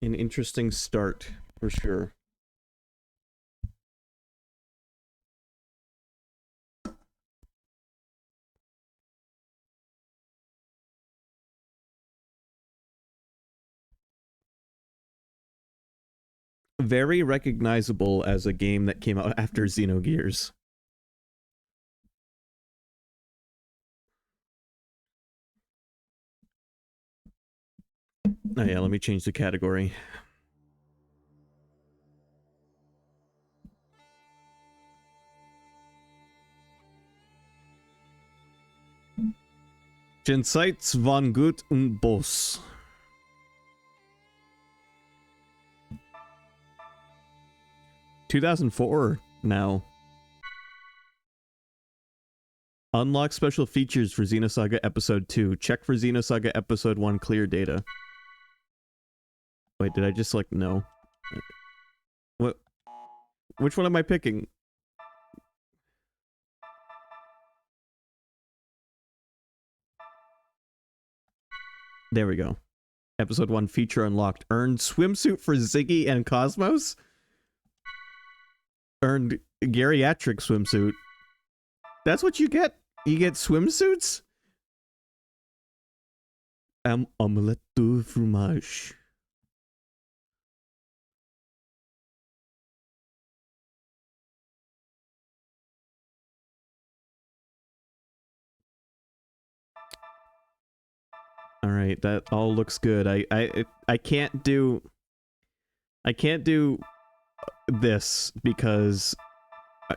An interesting start, for sure. Very recognizable as a game that came out after Xenogears. Oh yeah, let me change the category. Jenseits von Gut und Boss. (2004) now. Unlock special features for Xenosaga Episode 2. Check for Xenosaga Episode 1 clear data. Wait, did I just select no? What? Which one am I picking? There we go. Episode 1 feature unlocked. Earned swimsuit for Ziggy and Cosmos? Earned geriatric swimsuit. That's what you get? You get swimsuits? Omelette de fromage. All right, that all looks good. I can't do this because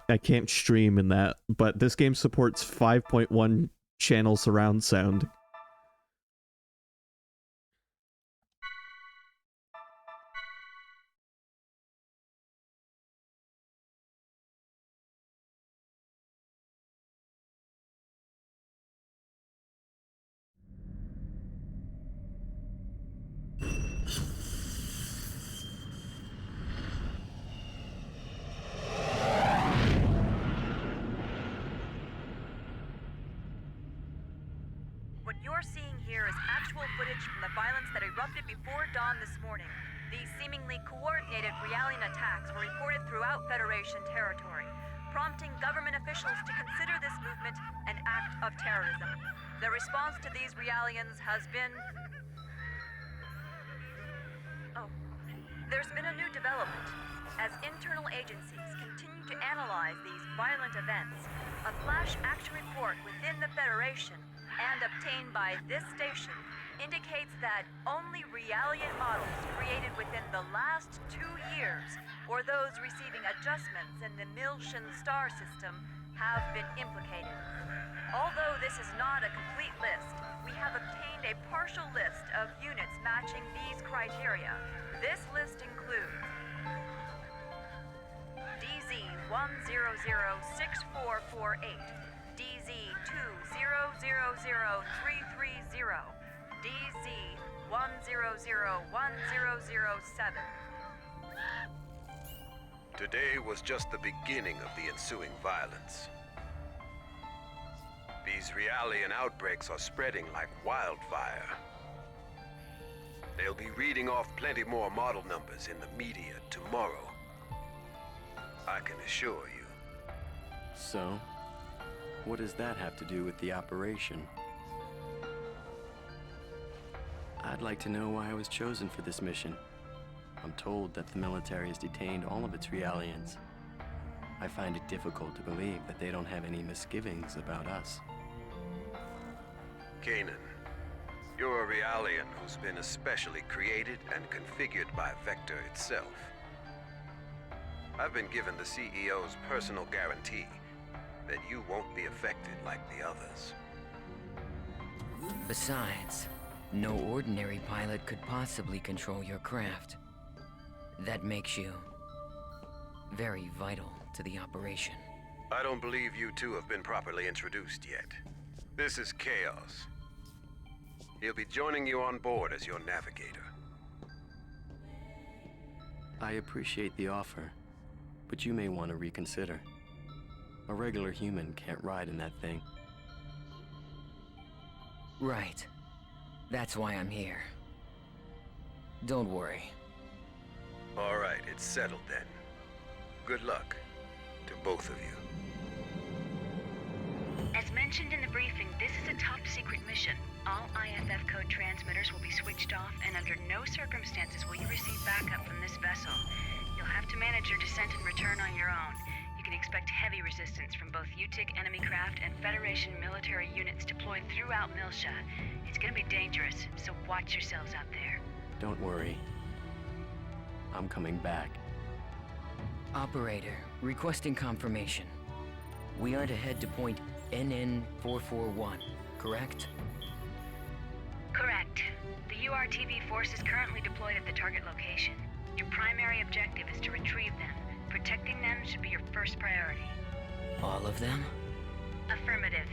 I can't stream in that, but this game supports 5.1 channel surround sound. What you're seeing here is actual footage from the violence that erupted before dawn this morning. These seemingly coordinated Realian attacks were reported throughout Federation territory, prompting government officials to consider this movement an act of terrorism. The response to these Realians has been... Oh. There's been a new development. As internal agencies continue to analyze these violent events, a flash action report within the Federation and obtained by this station indicates that only Realian models created within the last 2 years, or those receiving adjustments in the Miltian star system, have been implicated. Although this is not a complete list, we have obtained a partial list of units matching these criteria. This list includes DZ-100-6448, DZ-2000330, DZ-100-1007. Today was just the beginning of the ensuing violence. These Realian outbreaks are spreading like wildfire. They'll be reading off plenty more model numbers in the media tomorrow. I can assure you. So, what does that have to do with the operation? I'd like to know why I was chosen for this mission. I'm told that the military has detained all of its Realians. I find it difficult to believe that they don't have any misgivings about us. Kanan, you're a Realian who's been especially created and configured by Vector itself. I've been given the CEO's personal guarantee that you won't be affected like the others. Besides, no ordinary pilot could possibly control your craft. That makes you very vital to the operation. I don't believe you two have been properly introduced yet. This is Chaos. He'll be joining you on board as your navigator. I appreciate the offer, but you may want to reconsider. A regular human can't ride in that thing. Right. That's why I'm here. Don't worry. All right, it's settled then. Good luck to both of you. As mentioned in the briefing, this is a top-secret mission. All IFF code transmitters will be switched off, and under no circumstances will you receive backup from this vessel. You'll have to manage your descent and return on your own. You can expect heavy resistance from both UTIC enemy craft and Federation military units deployed throughout Milsha. It's gonna be dangerous, so watch yourselves out there. Don't worry. I'm coming back. Operator, requesting confirmation. We are to head to point NN441, correct? Correct. The URTV force is currently deployed at the target location. Your primary objective is to retrieve them. Protecting them should be your first priority. All of them? Affirmative.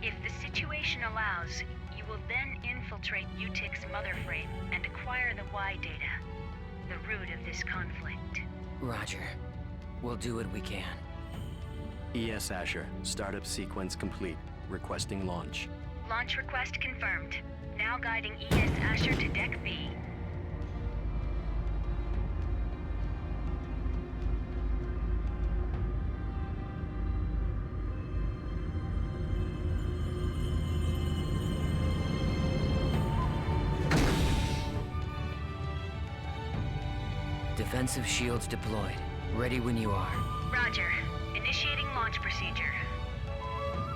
If the situation allows, you will then infiltrate UTIC's mother frame and acquire the Y data, the root of this conflict. Roger. We'll do what we can. ES Asher, startup sequence complete. Requesting launch. Launch request confirmed. Now guiding ES Asher to Deck B. Defensive shields deployed. Ready when you are. Roger. Initiating launch procedure.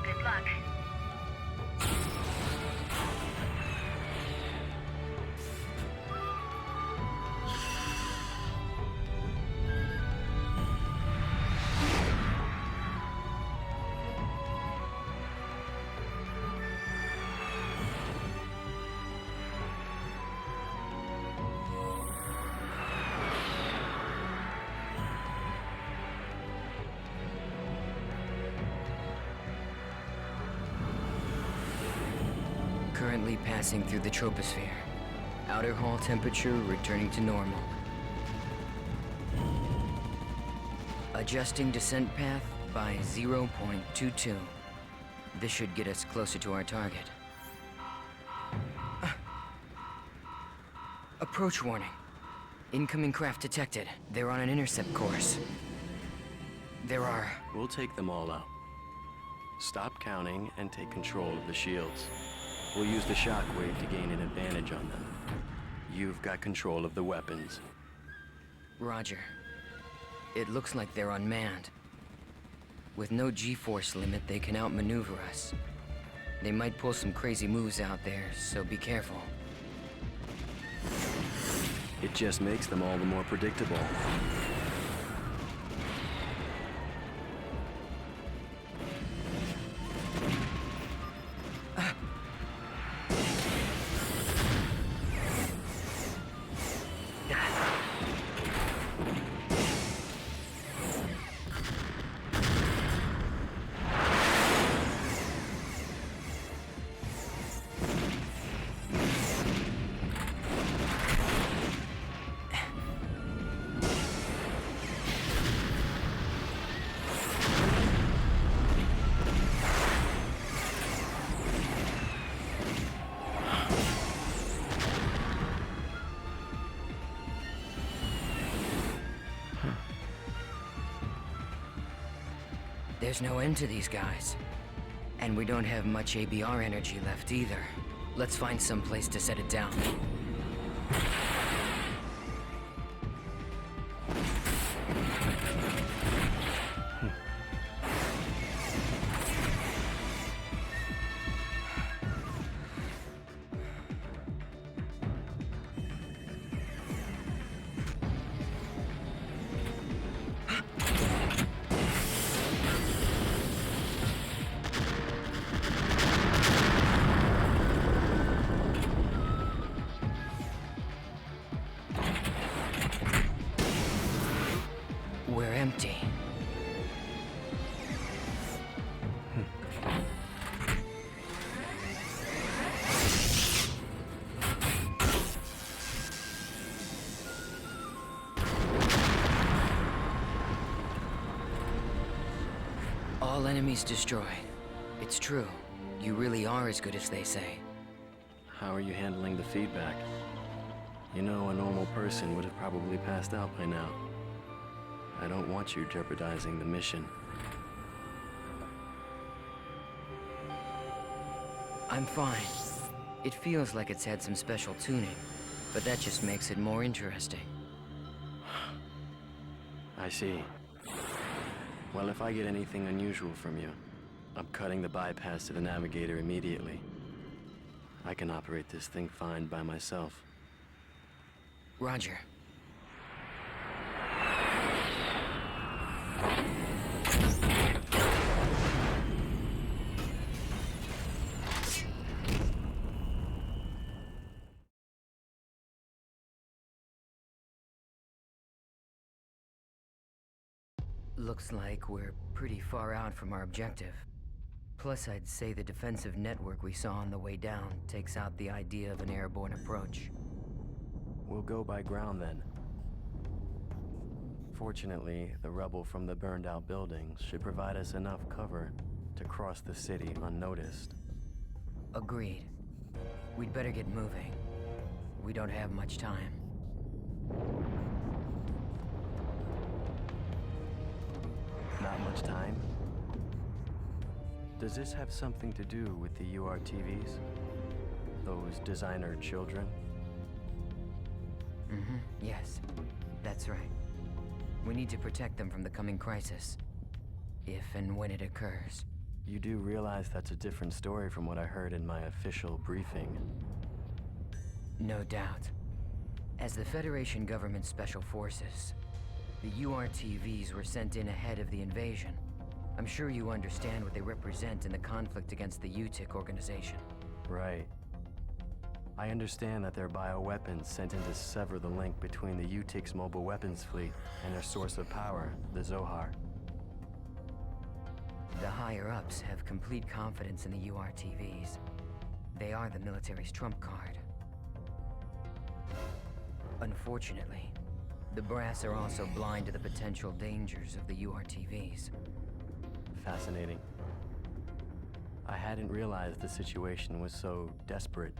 Good luck. Currently passing through the troposphere. Outer hull temperature returning to normal. Adjusting descent path by 0.22. This should get us closer to our target. Approach warning. Incoming craft detected. They're on an intercept course. There are... We'll take them all out. Stop counting and take control of the shields. We'll use the shockwave to gain an advantage on them. You've got control of the weapons. Roger. It looks like they're unmanned. With no G-force limit, they can outmaneuver us. They might pull some crazy moves out there, so be careful. It just makes them all the more predictable. There's no end to these guys. And we don't have much ABR energy left either. Let's find some place to set it down. We're empty. All enemies destroyed. It's true. You really are as good as they say. How are you handling the feedback? You know, a normal person would have probably passed out by now. I don't want you jeopardizing the mission. I'm fine. It feels like it's had some special tuning, but that just makes it more interesting. I see. Well, if I get anything unusual from you, I'm cutting the bypass to the navigator immediately. I can operate this thing fine by myself. Roger. Looks like we're pretty far out from our objective. Plus, I'd say the defensive network we saw on the way down takes out the idea of an airborne approach. We'll go by ground then. Fortunately, the rubble from the burned-out buildings should provide us enough cover to cross the city unnoticed. Agreed. We'd better get moving. We don't have much time. Not much time? Does this have something to do with the URTVs? Those designer children? Yes, that's right. We need to protect them from the coming crisis. If and when it occurs. You do realize that's a different story from what I heard in my official briefing. No doubt. As the Federation government's special forces, the URTVs were sent in ahead of the invasion. I'm sure you understand what they represent in the conflict against the UTIC organization. Right. I understand that they're bioweapons sent in to sever the link between the UTIC's mobile weapons fleet and their source of power, the Zohar. The higher-ups have complete confidence in the URTVs. They are the military's trump card. Unfortunately, the brass are also blind to the potential dangers of the URTVs. Fascinating. I hadn't realized the situation was so desperate.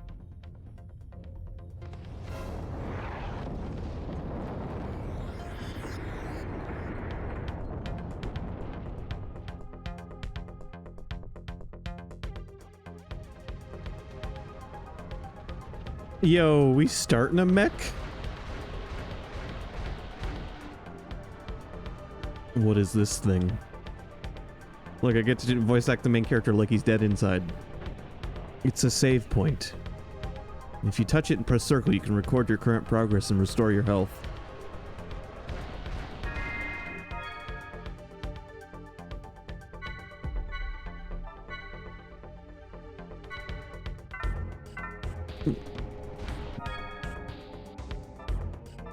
Yo, we starting a mech? What is this thing? Look, I get to voice act the main character like he's dead inside. It's a save point. If you touch it and press circle, you can record your current progress and restore your health.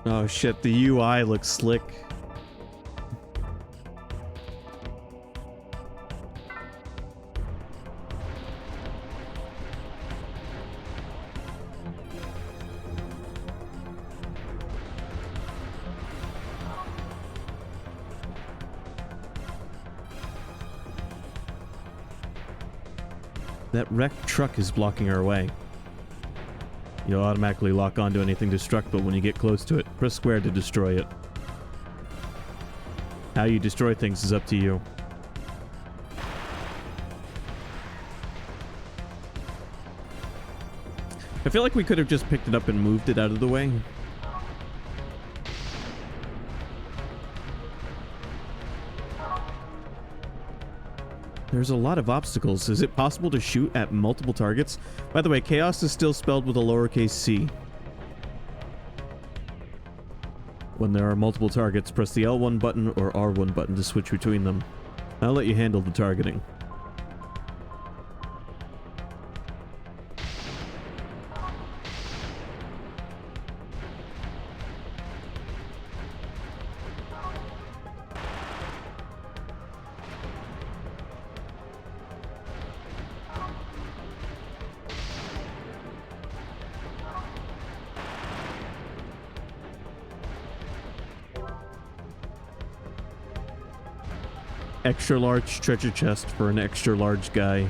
Oh shit, the UI looks slick. That wrecked truck is blocking our way. You'll automatically lock onto anything destructible when you get close to it. Press square to destroy it. How you destroy things is up to you. I feel like we could have just picked it up and moved it out of the way. There's a lot of obstacles. Is it possible to shoot at multiple targets? By the way, chaos is still spelled with a lowercase c. When there are multiple targets, press the L1 button or R1 button to switch between them. I'll let you handle the targeting. Extra large treasure chest for an extra large guy.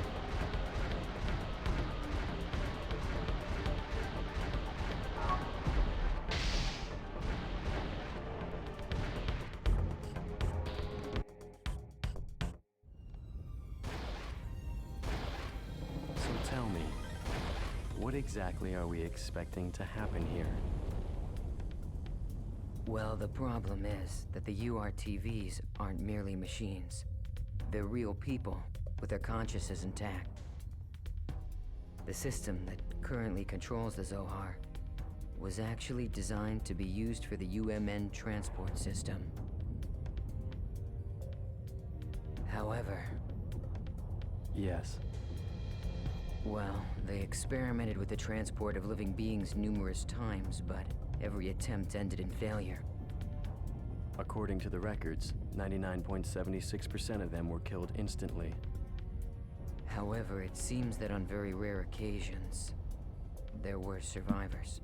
What exactly are we expecting to happen here? Well, the problem is that the URTVs aren't merely machines. They're real people, with their consciousness intact. The system that currently controls the Zohar was actually designed to be used for the UMN transport system. However... Yes. Well, they experimented with the transport of living beings numerous times, but every attempt ended in failure. According to the records, 99.76% of them were killed instantly. However, it seems that on very rare occasions, there were survivors.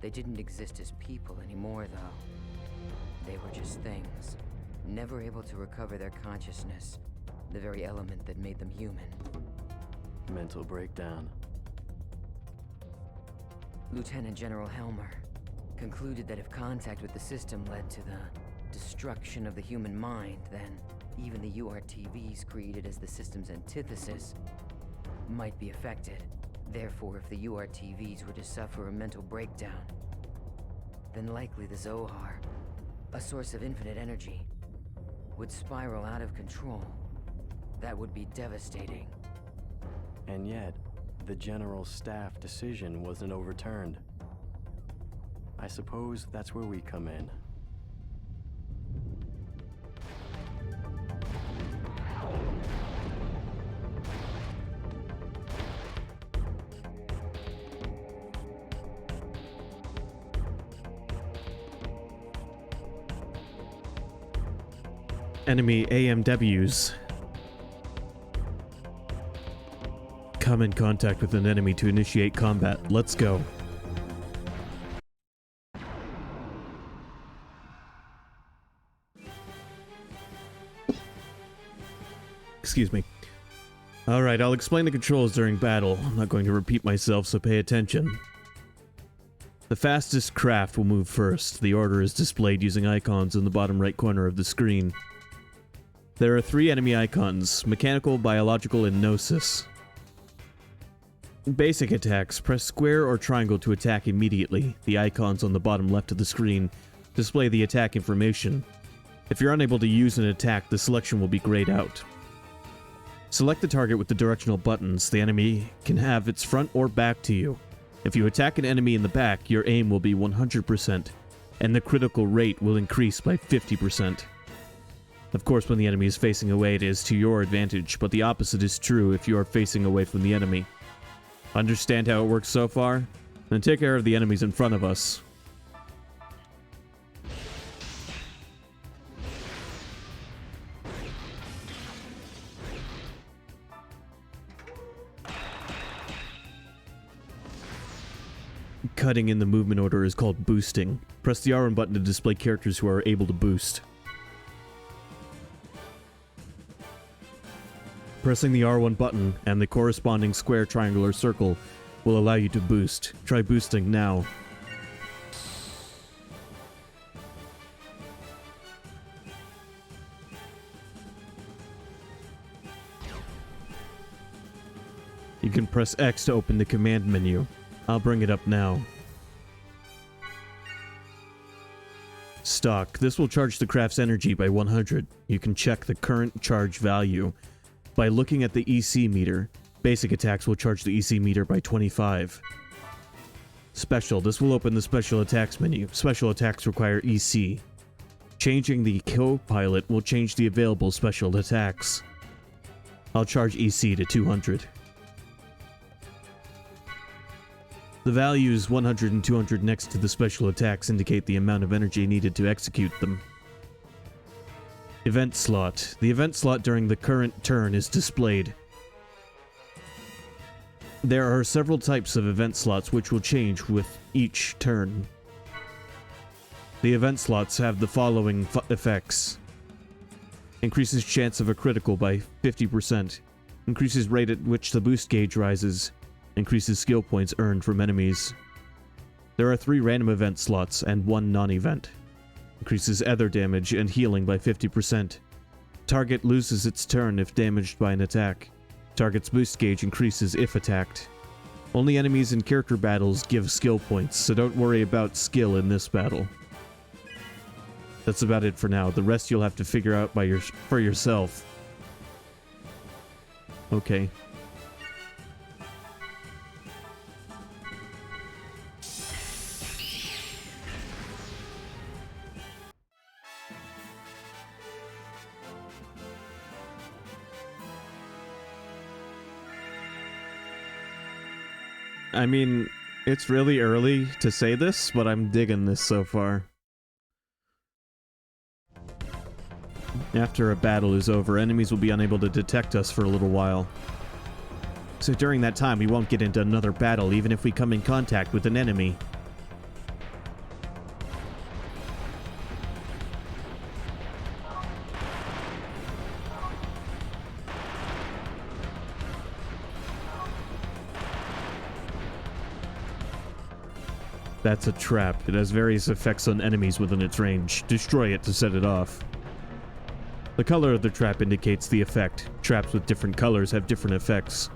They didn't exist as people anymore, though. They were just things, never able to recover their consciousness, the very element that made them human. Mental breakdown. Lieutenant General Helmer concluded that if contact with the system led to the destruction of the human mind, then even the URTVs created as the system's antithesis might be affected. Therefore, if the URTVs were to suffer a mental breakdown, then likely the Zohar, a source of infinite energy, would spiral out of control. That would be devastating. And yet, the General Staff decision wasn't overturned. I suppose that's where we come in. Enemy AMWs. Come in contact with an enemy to initiate combat. Let's go. Excuse me. Alright, I'll explain the controls during battle. I'm not going to repeat myself, so pay attention. The fastest craft will move first. The order is displayed using icons in the bottom right corner of the screen. There are 3 enemy icons: mechanical, biological, and gnosis. Basic attacks. Press square or triangle to attack immediately. The icons on the bottom left of the screen display the attack information. If you're unable to use an attack, the selection will be grayed out. Select the target with the directional buttons. The enemy can have its front or back to you. If you attack an enemy in the back, your aim will be 100%, and the critical rate will increase by 50%. Of course, when the enemy is facing away, it is to your advantage, but the opposite is true if you are facing away from the enemy. Understand how it works so far? Then take care of the enemies in front of us. Cutting in the movement order is called boosting. Press the R1 button to display characters who are able to boost. Pressing the R1 button and the corresponding square, triangle, or circle will allow you to boost. Try boosting now. You can press X to open the command menu. I'll bring it up now. Stock. This will charge the craft's energy by 100. You can check the current charge value by looking at the EC meter. Basic attacks will charge the EC meter by 25. Special. This will open the special attacks menu. Special attacks require EC. Changing the co-pilot will change the available special attacks. I'll charge EC to 200. The values 100 and 200 next to the special attacks indicate the amount of energy needed to execute them. Event slot. The event slot during the current turn is displayed. There are several types of event slots which will change with each turn. The event slots have the following effects. Increases chance of a critical by 50%. Increases rate at which the boost gauge rises. Increases skill points earned from enemies. There are 3 random event slots and 1 non-event. Increases ether damage and healing by 50%. Target loses its turn if damaged by an attack. Target's boost gauge increases if attacked. Only enemies in character battles give skill points, so don't worry about skill in this battle. That's about it for now. The rest you'll have to figure out for yourself. Okay. I mean, it's really early to say this, but I'm digging this so far. After a battle is over, enemies will be unable to detect us for a little while. So during that time, we won't get into another battle, even if we come in contact with an enemy. That's a trap. It has various effects on enemies within its range. Destroy it to set it off. The color of the trap indicates the effect. Traps with different colors have different effects.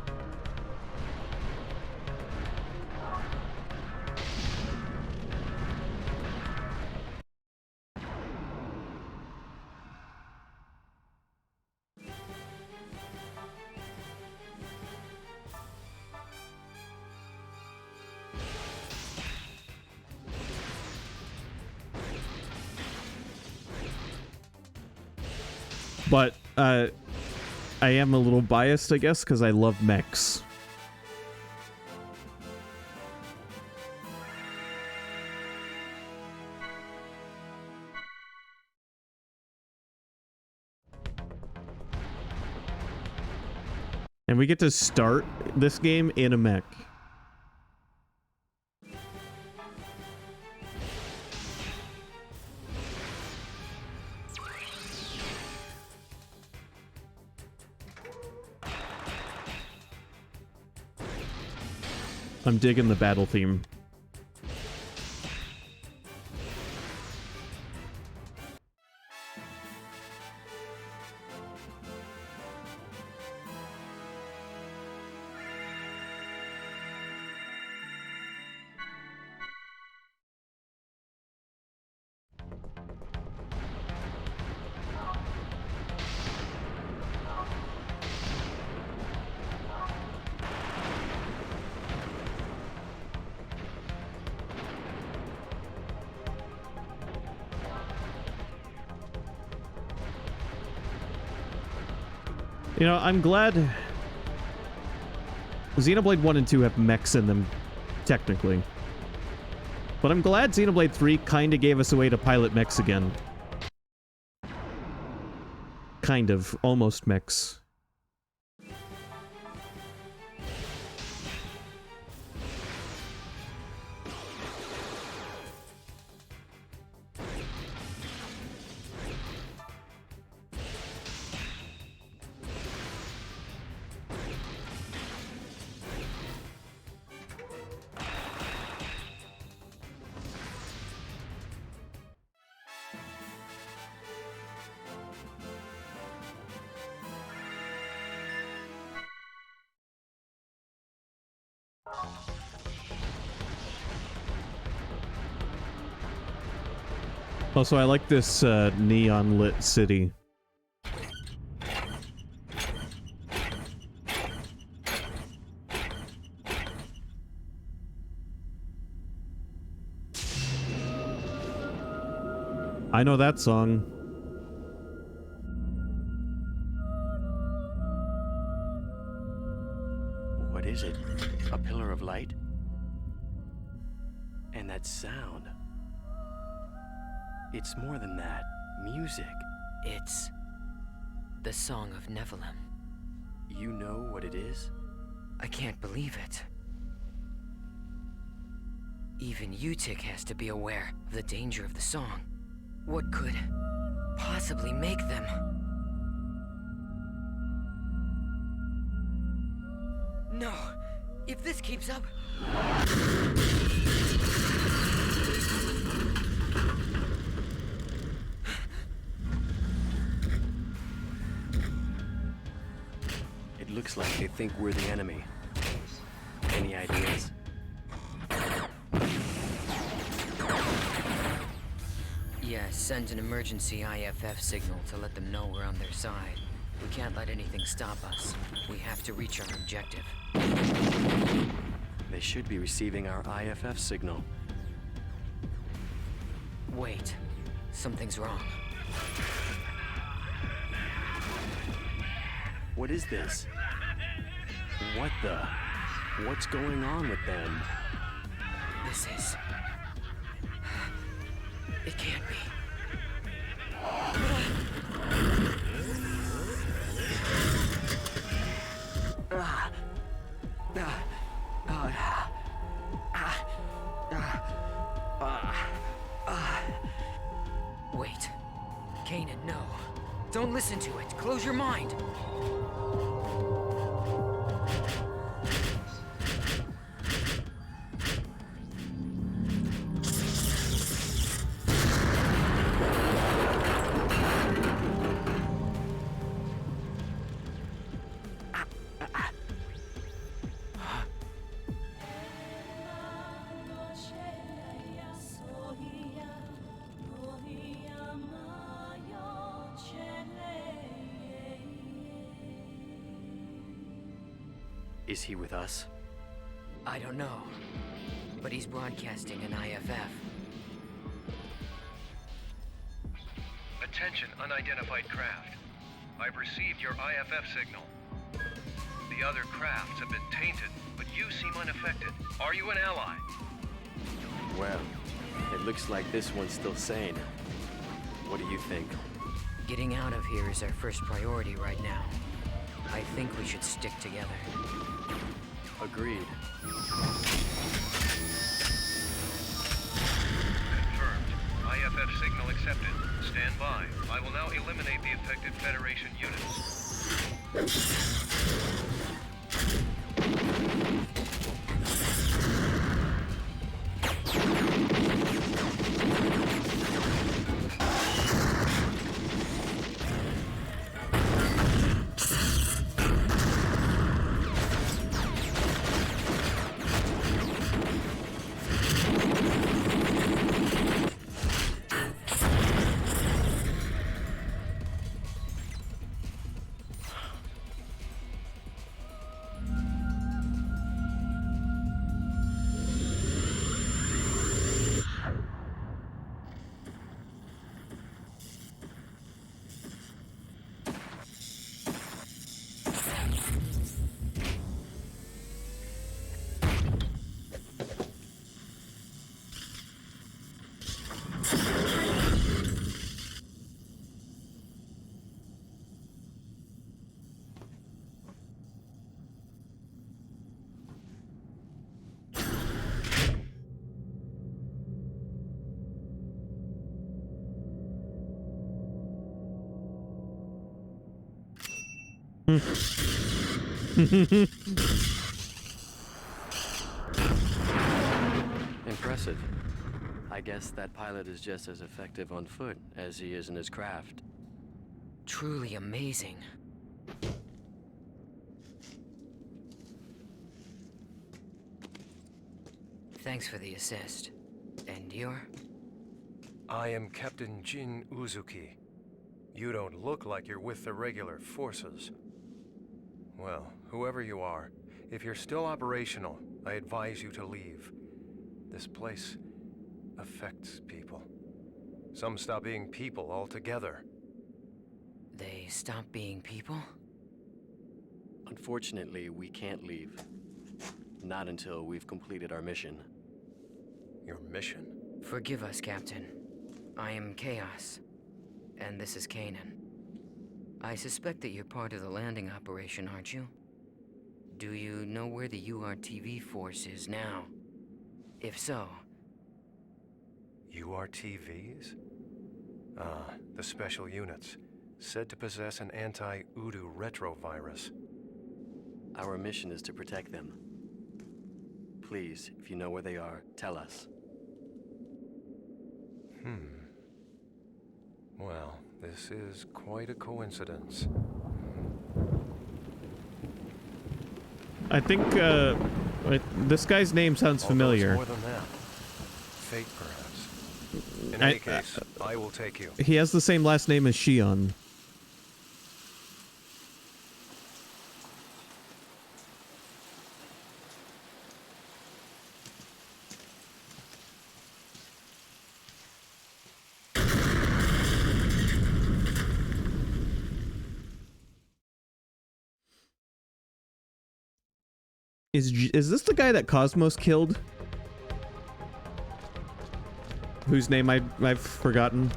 But, I am a little biased, I guess, because I love mechs. And we get to start this game in a mech. I'm digging the battle theme. You know, I'm glad Xenoblade 1 and 2 have mechs in them, technically. But I'm glad Xenoblade 3 kinda gave us a way to pilot mechs again. Kind of. Almost mechs. Also, I like this neon-lit city. I know that song. What is it? A pillar of light? And that sound. It's more than that. Music. It's the Song of Nephilim. You know what it is? I can't believe it. Even Utik has to be aware of the danger of the song. What could possibly make them? No! If this keeps up... It looks like they think we're the enemy. Any Any ideas? Yeah, send an emergency IFF signal to let them know we're on their side. We can't let anything stop us. We have to reach our objective. They should be receiving our IFF signal. Wait. Something's wrong. What is this? What the? What's going on with them? This is... It can't be. Wait. Kanan, no. Don't listen to it. Close your mind. Is he with us? I don't know. But he's broadcasting an IFF. Attention, unidentified craft. I've received your IFF signal. The other crafts have been tainted, but you seem unaffected. Are you an ally? Well, it looks like this one's still sane. What do you think? Getting out of here is our first priority right now. I think we should stick together. Agreed. Confirmed. IFF signal accepted. Stand by. I will now eliminate the affected Federation units. Impressive. I guess that pilot is just as effective on foot as he is in his craft. Truly amazing. Thanks for the assist. And you're? I am Captain Jin Uzuki. You don't look like you're with the regular forces. Well, whoever you are, if you're still operational, I advise you to leave. This place affects people. Some stop being people altogether. They stop being people? Unfortunately, we can't leave. Not until we've completed our mission. Your mission? Forgive us, Captain. I am Chaos, and this is Kanan. I suspect that you're part of the landing operation, aren't you? Do you know where the URTV force is now? If so... URTVs? Ah, the special units, said to possess an anti-Udu retrovirus. Our mission is to protect them. Please, if you know where they are, tell us. Well, this is quite a coincidence. I think Wait, this guy's name sounds Although familiar. it's more than that. Fate, perhaps. In any case, I will take you. He has the same last name as Shion. Is this the guy that Cosmos killed? Whose name I've forgotten?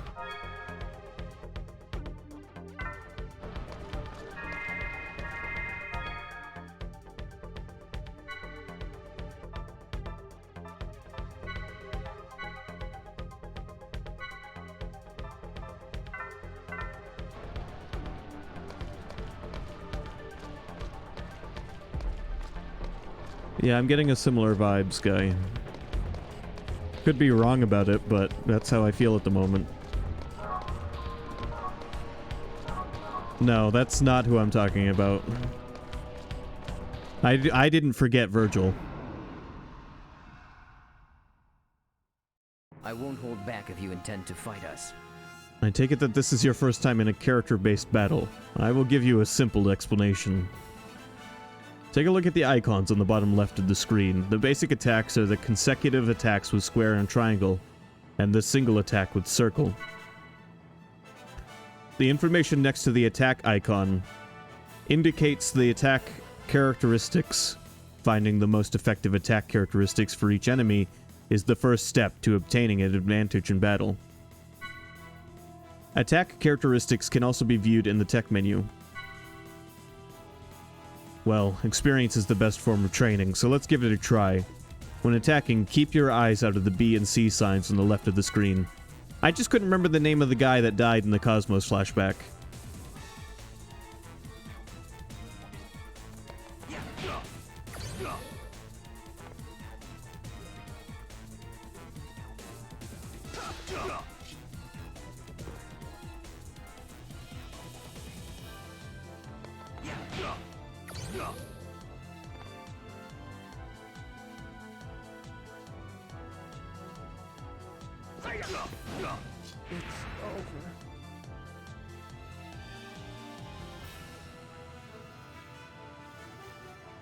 Yeah, I'm getting a similar vibes guy. Could be wrong about it, but that's how I feel at the moment. No, that's not who I'm talking about. I didn't forget Virgil. I won't hold back if you intend to fight us. I take it that this is your first time in a character-based battle. I will give you a simple explanation. Take a look at the icons on the bottom left of the screen. The basic attacks are the consecutive attacks with square and triangle, and the single attack with circle. The information next to the attack icon indicates the attack characteristics. Finding the most effective attack characteristics for each enemy is the first step to obtaining an advantage in battle. Attack characteristics can also be viewed in the tech menu. Well, experience is the best form of training, so let's give it a try. When attacking, keep your eyes out of the B and C signs on the left of the screen. I just couldn't remember the name of the guy that died in the Cosmos flashback.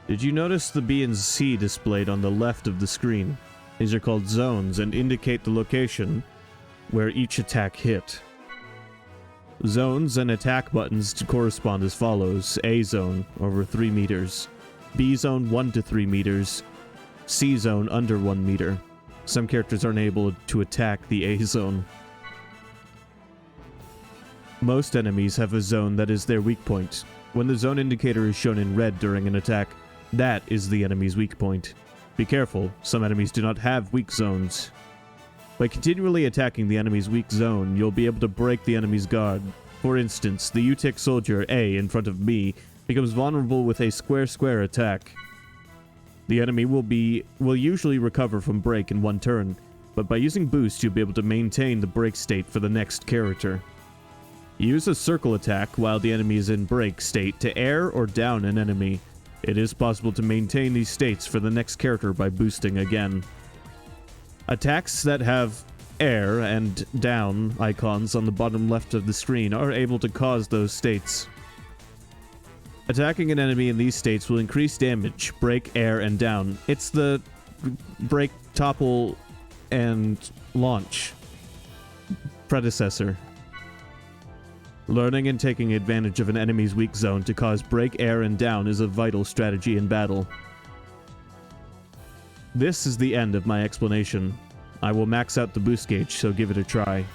Did you notice the B and C displayed on the left of the screen? These are called zones and indicate the location where each attack hit. Zones and attack buttons correspond as follows: A zone, over 3 meters. B zone, 1 to 3 meters. C zone, under 1 meter. Some characters aren't able to attack the A zone. Most enemies have a zone that is their weak point. When the zone indicator is shown in red during an attack, that is the enemy's weak point. Be careful, some enemies do not have weak zones. By continually attacking the enemy's weak zone, you'll be able to break the enemy's guard. For instance, the UTIC soldier A in front of me becomes vulnerable with a square-square attack. The enemy will usually recover from break in one turn, but by using boost you'll be able to maintain the break state for the next character. Use a circle attack while the enemy is in break state to air or down an enemy. It is possible to maintain these states for the next character by boosting again. Attacks that have air and down icons on the bottom left of the screen are able to cause those states. Attacking an enemy in these states will increase damage, break, air, and down. It's the break, topple, and launch predecessor. Learning and taking advantage of an enemy's weak zone to cause break, air, and down is a vital strategy in battle. This is the end of my explanation. I will max out the boost gauge, so give it a try.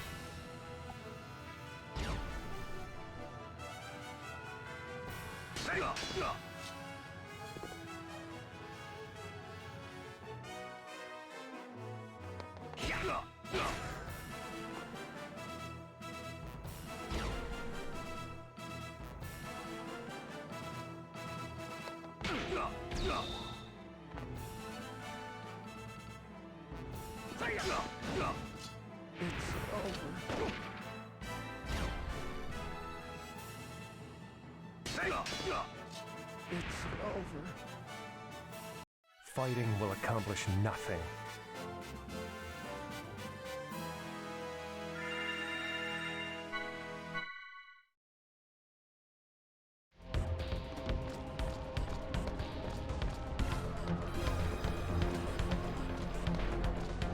fighting will accomplish nothing.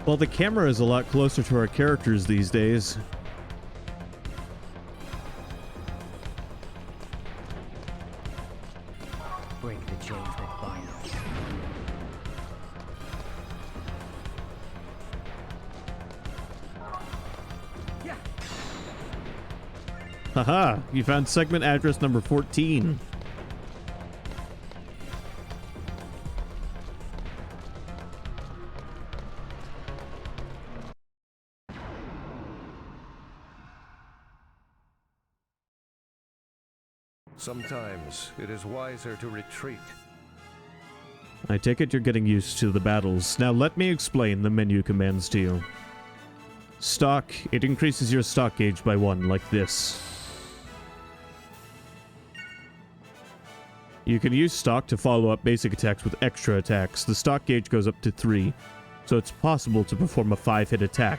Well, the camera is a lot closer to our characters these days. Break the chains that bind us. Haha, you found segment address number 14. Sometimes it is wiser to retreat. I take it you're getting used to the battles. Now let me explain the menu commands to you. Stock, it increases your stock gauge by 1, like this. You can use stock to follow up basic attacks with extra attacks. The stock gauge goes up to 3, so it's possible to perform a 5-hit attack.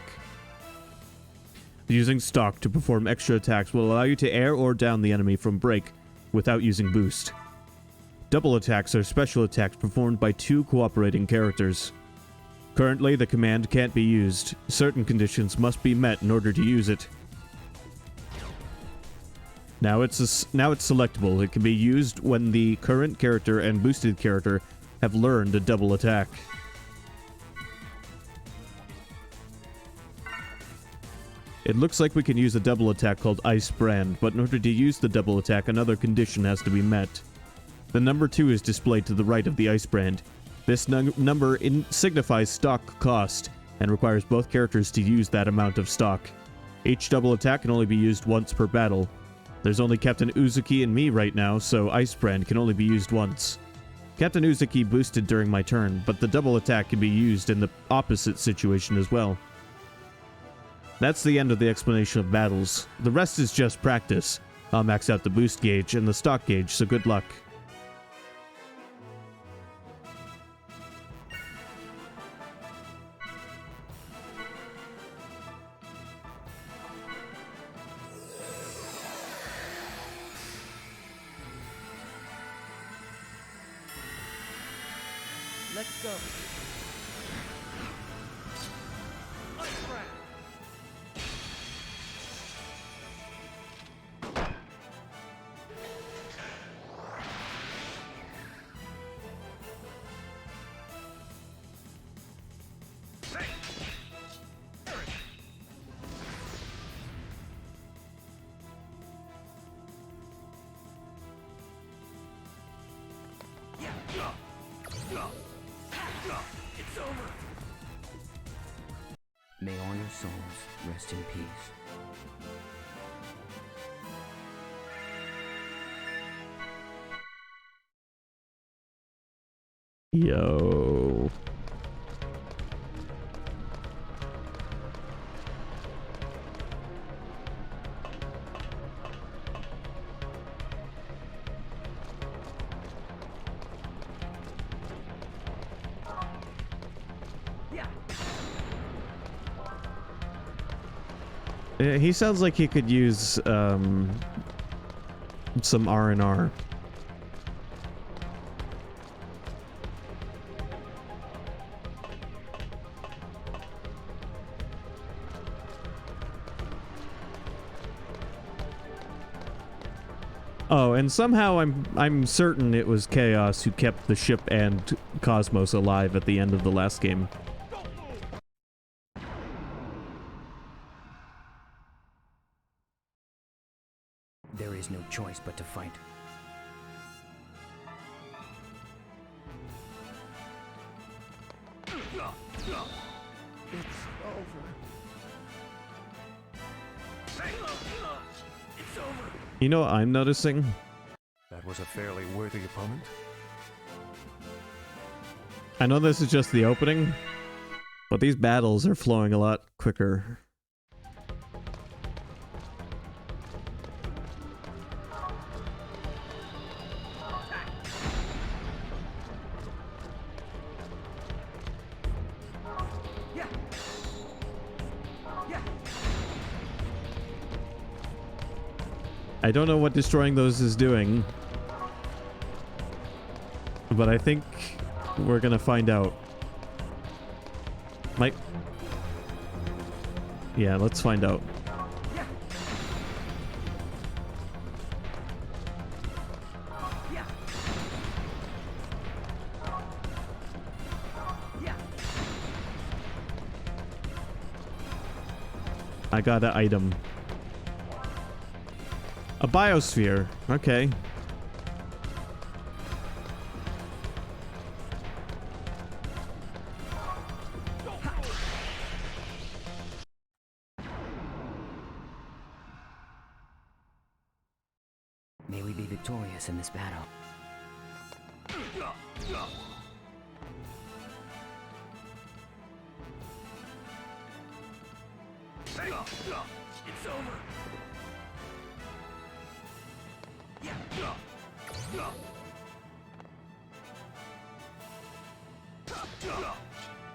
Using stock to perform extra attacks will allow you to air or down the enemy from break without using boost. Double attacks are special attacks performed by 2 cooperating characters. Currently, the command can't be used. Certain conditions must be met in order to use it. Now it's selectable. It can be used when the current character and boosted character have learned a double attack. It looks like we can use a double attack called Ice Brand, but in order to use the double attack, another condition has to be met. The number 2 is displayed to the right of the Ice Brand. This number signifies stock cost, and requires both characters to use that amount of stock. Each double attack can only be used once per battle. There's only Captain Uzuki and me right now, so Ice Brand can only be used once. Captain Uzuki boosted during my turn, but the double attack can be used in the opposite situation as well. That's the end of the explanation of battles. The rest is just practice. I'll max out the boost gauge and the stock gauge, so good luck. Let's go. It's over. May all your souls rest in peace. Yo. He sounds like he could use some R&R. Oh, and somehow I'm certain it was Chaos who kept the ship and Cosmos alive at the end of the last game. There is no choice but to fight. It's over. It's over. You know what I'm noticing? That was a fairly worthy opponent. I know this is just the opening, but these battles are flowing a lot quicker. I don't know what destroying those is doing, but I think we're gonna find out. Mike? Yeah, let's find out. I got an item. A biosphere. Okay. May we be victorious in this battle. It's over.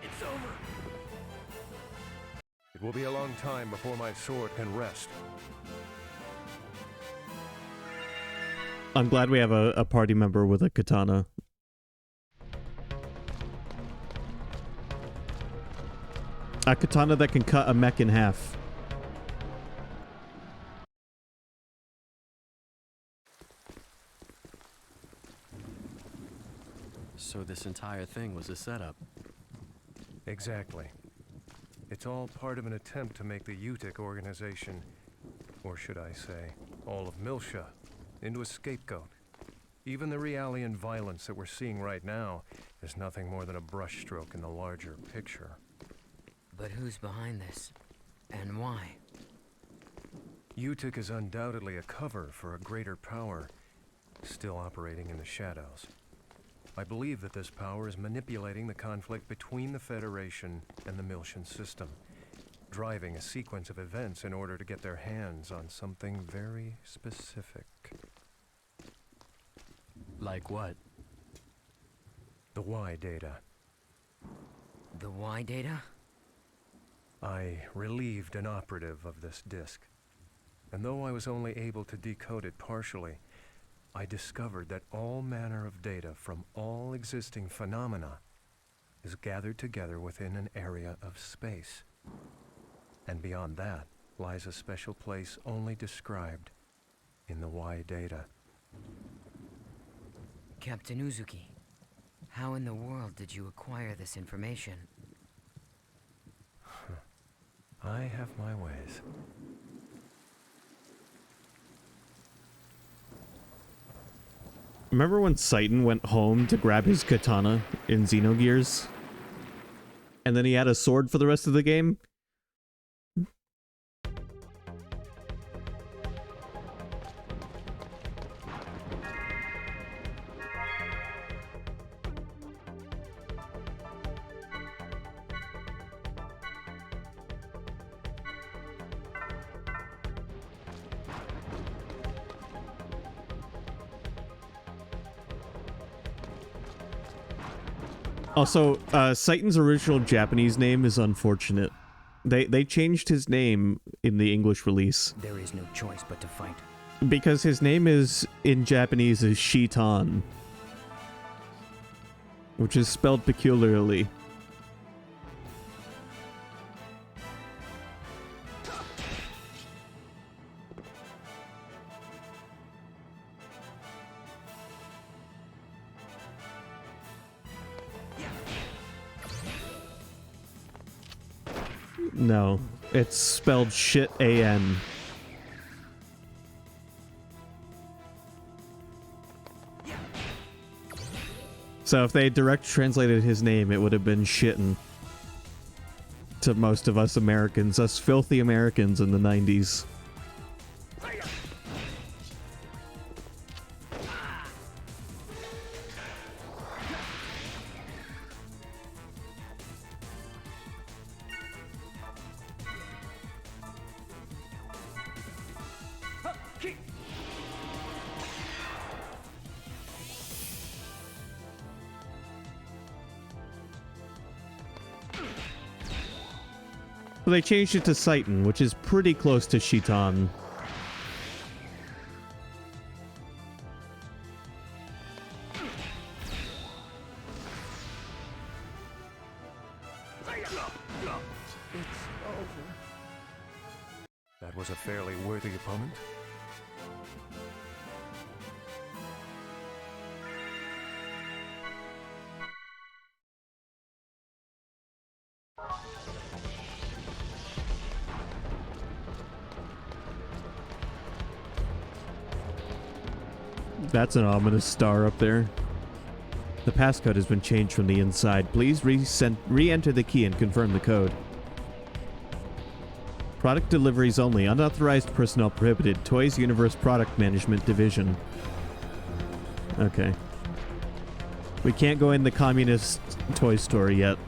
It's over. It will be a long time before my sword can rest. I'm glad we have a party member with a katana. A katana that can cut a mech in half. So this entire thing was a setup. Exactly. It's all part of an attempt to make the UTIC organization, or should I say, all of Milsha, into a scapegoat. Even the Realian violence that we're seeing right now is nothing more than a brushstroke in the larger picture. But who's behind this? And why? UTIC is undoubtedly a cover for a greater power, still operating in the shadows. I believe that this power is manipulating the conflict between the Federation and the Milshan system, driving a sequence of events in order to get their hands on something very specific. Like what? The Y data. The Y data? I relieved an operative of this disk, and though I was only able to decode it partially, I discovered that all manner of data from all existing phenomena is gathered together within an area of space. And beyond that lies a special place only described in the Y data. Captain Uzuki, how in the world did you acquire this information? I have my ways. Remember when Seitan went home to grab his katana in Xenogears? And then he had a sword for the rest of the game? Also, Seitan's original Japanese name is unfortunate. They changed his name in the English release. There is no choice but to fight. Because his name is, in Japanese, is Shitan. Which is spelled peculiarly. No, it's spelled shit A-N. So if they direct translated his name, it would have been shitten. To most of us Americans, us filthy Americans in the 90s. Well, they changed it to Seitan, which is pretty close to Shitan. That was a fairly worthy opponent? That's an ominous star up there. The passcode has been changed from the inside. Please re-enter the key and confirm the code. Product deliveries only. Unauthorized personnel prohibited. Toys Universe Product Management Division. Okay. We can't go in the communist toy store yet.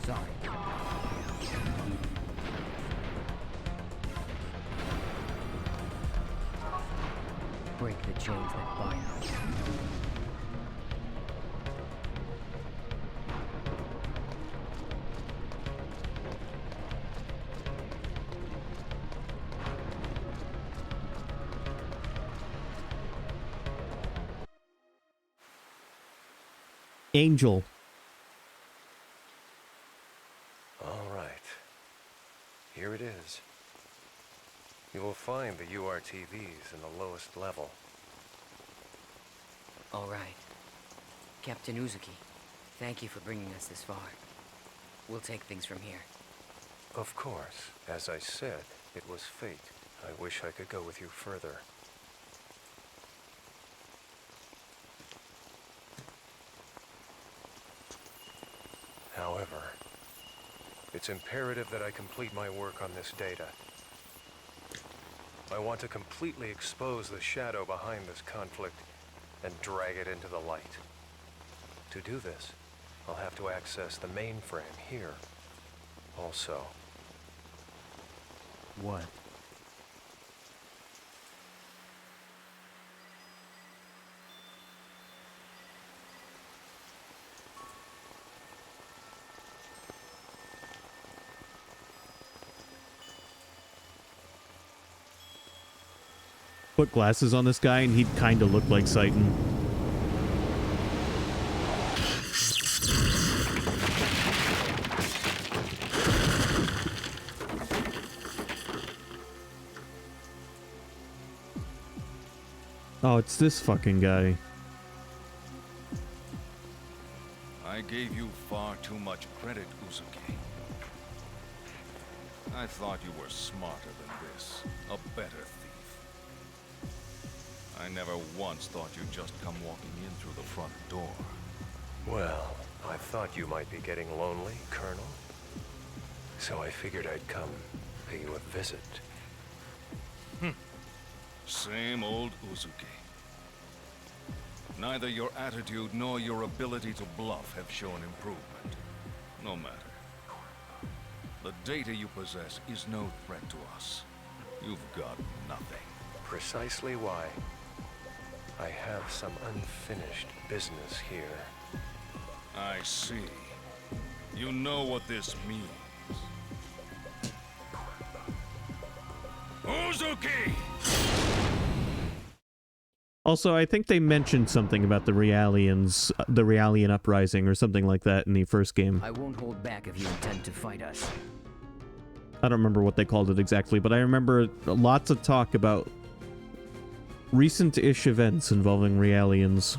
Sorry. Break the chains that bind us. Angel. All right. Here it is. You will find the URTVs in the lowest level. All right. Captain Uzuki, thank you for bringing us this far. We'll take things from here. Of course. As I said, it was fate. I wish I could go with you further. However, it's imperative that I complete my work on this data. I want to completely expose the shadow behind this conflict and drag it into the light. To do this, I'll have to access the mainframe here. Also, What? Put glasses on this guy and he'd kind of look like Satan. Oh, it's this fucking guy. I gave you far too much credit, Uzuki. I thought you were smarter than this, a better thief. I never once thought you'd just come walking in through the front door. well, I thought you might be getting lonely, Colonel. So I figured I'd come pay you a visit. Same old Uzuki. Neither your attitude nor your ability to bluff have shown improvement. No matter. The data you possess is no threat to us. You've got nothing. Precisely why I have some unfinished business here. I see. You know what this means. Uzuki! Also, I think they mentioned something about the Realian uprising or something like that in the first game. I won't hold back if you intend to fight us. I don't remember what they called it exactly, but I remember lots of talk about recent-ish events involving Realians.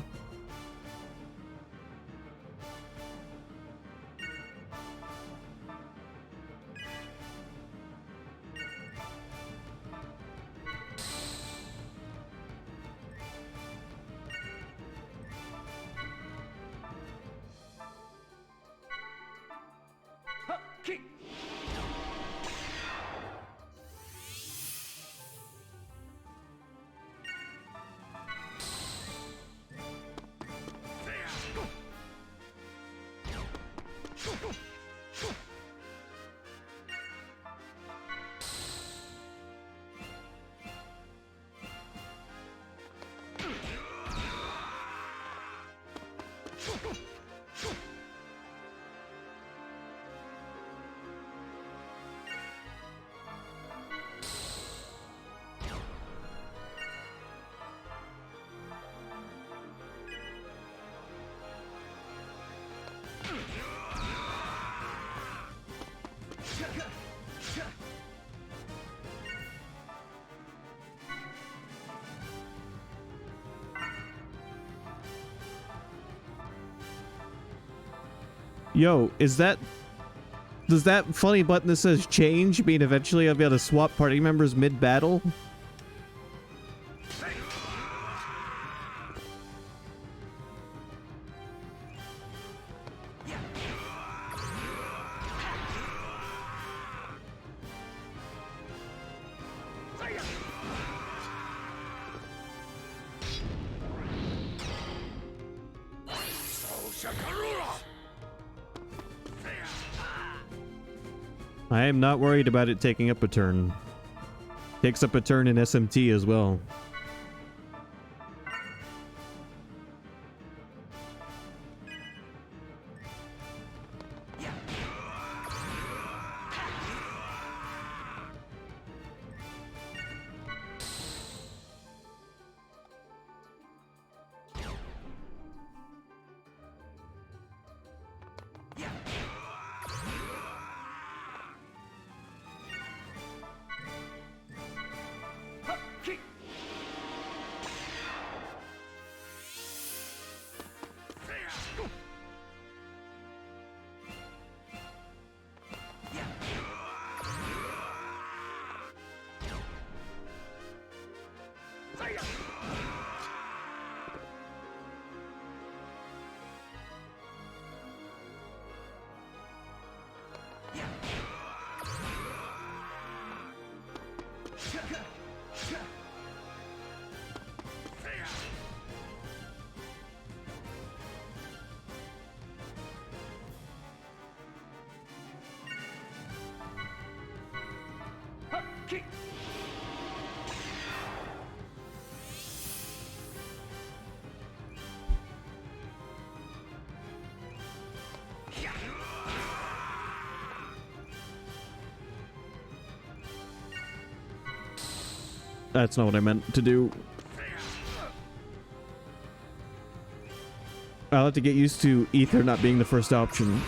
Yo, is that... Does that funny button that says change mean eventually I'll be able to swap party members mid-battle? I am not worried about it taking up a turn. Takes up a turn in SMT as well. That's not what I meant to do. I'll have to get used to Ether not being the first option.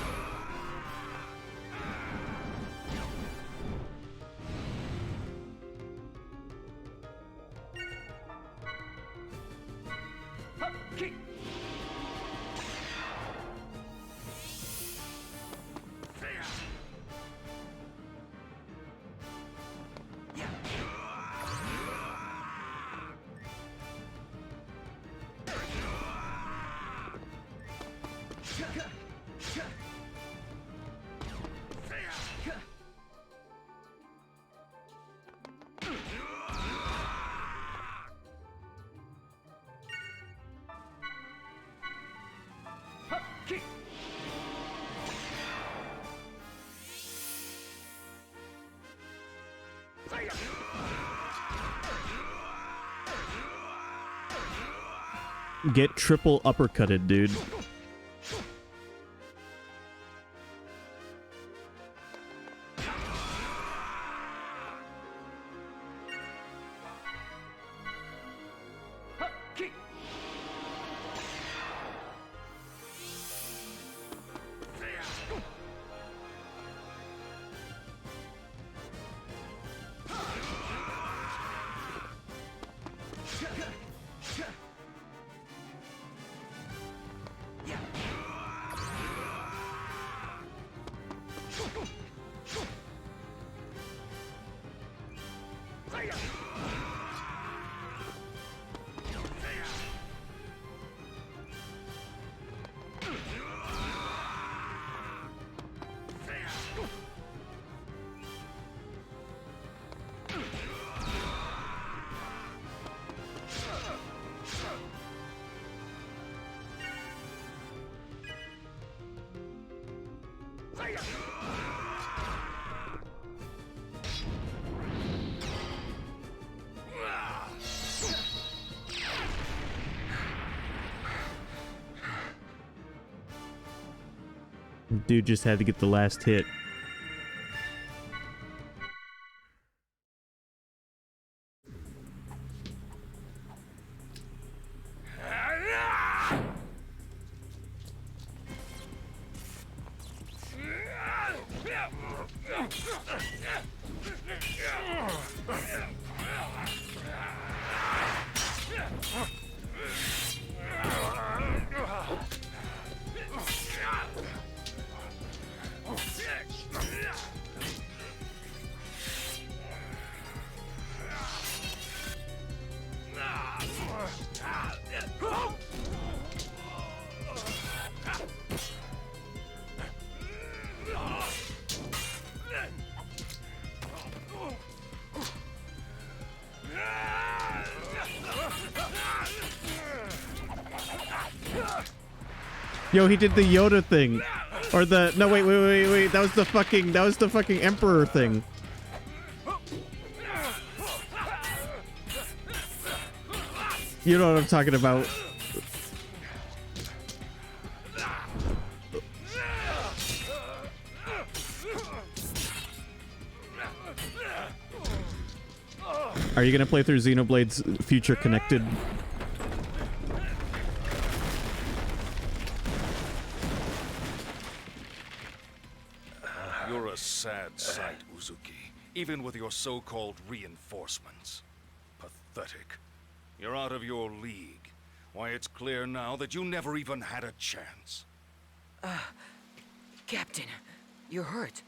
Get triple uppercutted, dude. Dude just had to get the last hit. Yo, he did the Yoda thing. Or the... No, wait. That was the fucking Emperor thing. You know what I'm talking about. Are you gonna play through Xenoblade's Future Connected? You're a sad sight, Uzuki, even with your so-called reinforcements. Pathetic. You're out of your league. Why, it's clear now that you never even had a chance. Captain, you're hurt.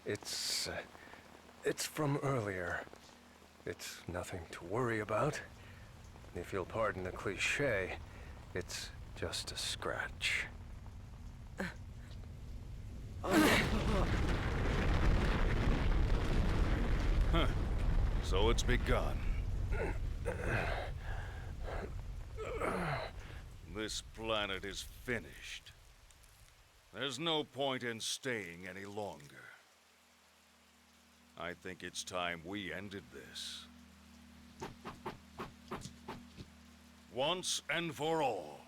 It's from earlier. It's nothing to worry about. If you'll pardon the cliché, it's just a scratch. So it's begun. This planet is finished. There's no point in staying any longer. I think it's time we ended this. Once and for all.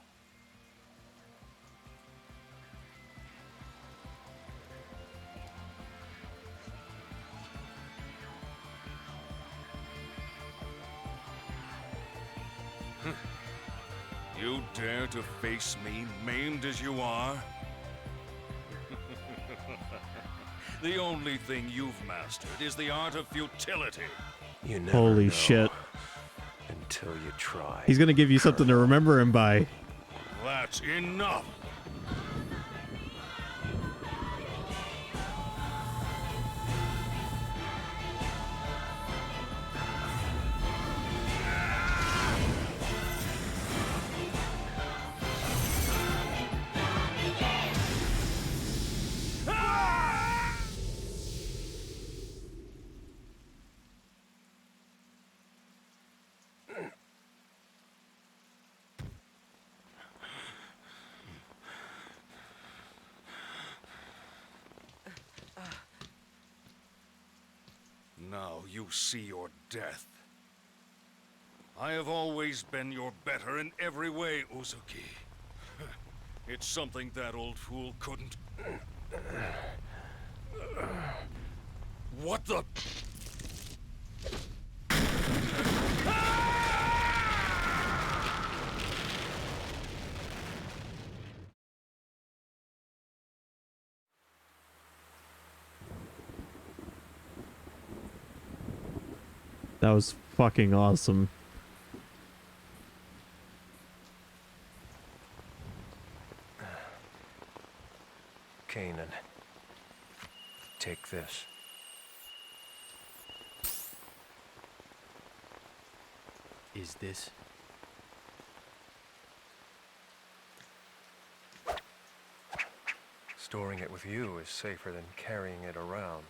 You dare to face me, maimed as you are? The only thing you've mastered is the art of futility. You never Holy know shit. until you try. He's gonna give you something to remember him by. That's enough! Now you see your death. I have always been your better in every way, Uzuki. It's something that old fool couldn't... What the... That was fucking awesome. Kanan, take this. Is this? Storing it with you is safer than carrying it around.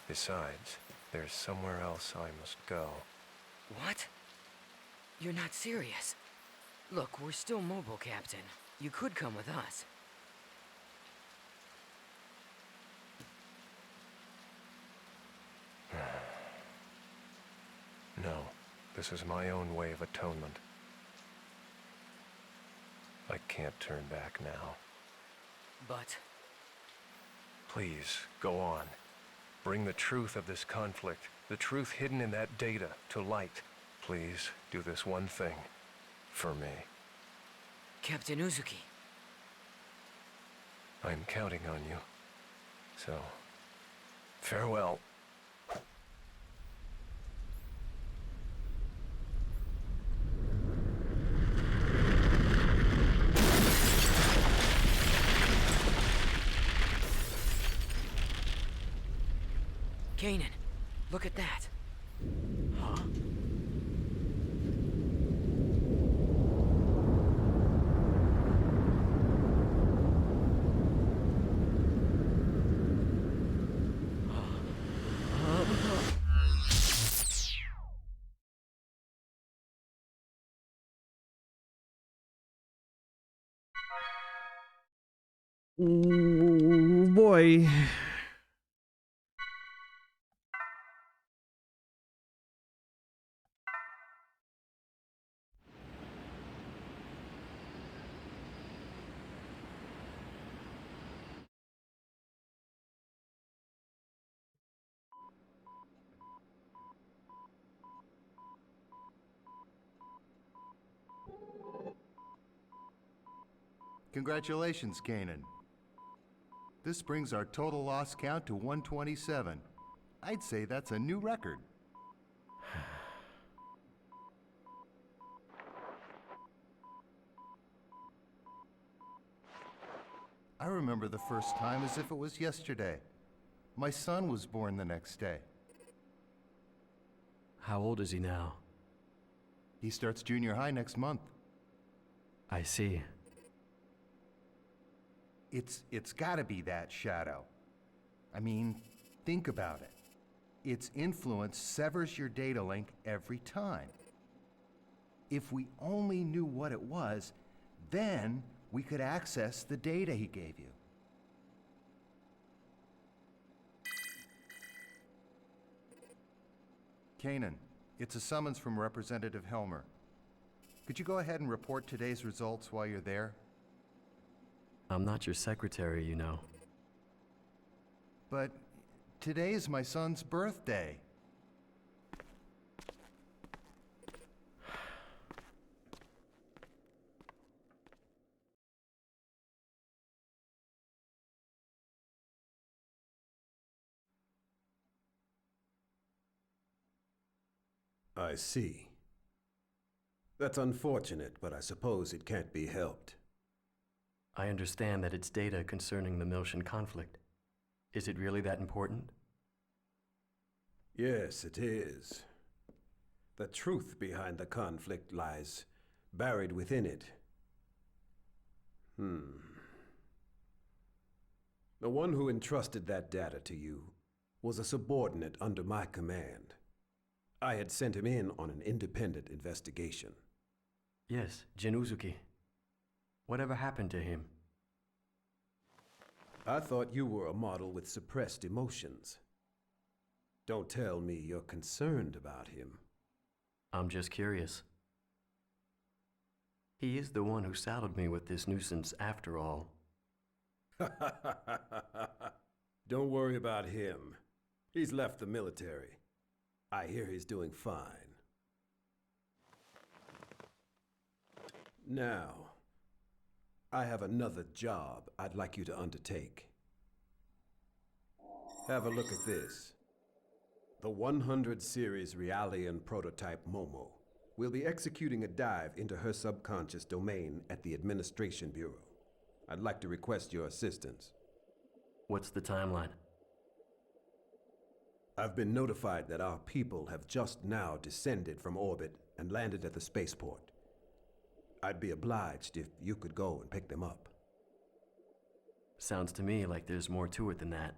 Besides, there's somewhere else I must go. What? You're not serious. Look, we're still mobile, Captain. You could come with us. No, this is my own way of atonement. I can't turn back now. But... Please, go on. Bring the truth of this conflict, the truth hidden in that data, to light. Please, do this one thing. For me. Captain Uzuki. I'm counting on you. So, farewell. Kanan, look at that. Huh? Ooh, boy. Congratulations, Kanan. This brings our total loss count to 127. I'd say that's a new record. I remember the first time as if it was yesterday. My son was born the next day. How old is he now? He starts junior high next month. I see. It's gotta be that, Shadow. I mean, think about it. Its influence severs your data link every time. If we only knew what it was, then we could access the data he gave you. Kanan, it's a summons from Representative Helmer. Could you go ahead and report today's results while you're there? I'm not your secretary, you know. But today is my son's birthday. I see. That's unfortunate, but I suppose it can't be helped. I understand that it's data concerning the Miltian conflict. Is it really that important? Yes, it is. The truth behind the conflict lies buried within it. The one who entrusted that data to you was a subordinate under my command. I had sent him in on an independent investigation. Yes, Xenosaga. Whatever happened to him? I thought you were a model with suppressed emotions. Don't tell me you're concerned about him. I'm just curious. He is the one who saddled me with this nuisance after all. Don't worry about him. He's left the military. I hear he's doing fine. Now, I have another job I'd like you to undertake. Have a look at this. The 100 series Realian prototype Momo will be executing a dive into her subconscious domain at the Administration Bureau. I'd like to request your assistance. What's the timeline? I've been notified that our people have just now descended from orbit and landed at the spaceport. I'd be obliged if you could go and pick them up. Sounds to me like there's more to it than that.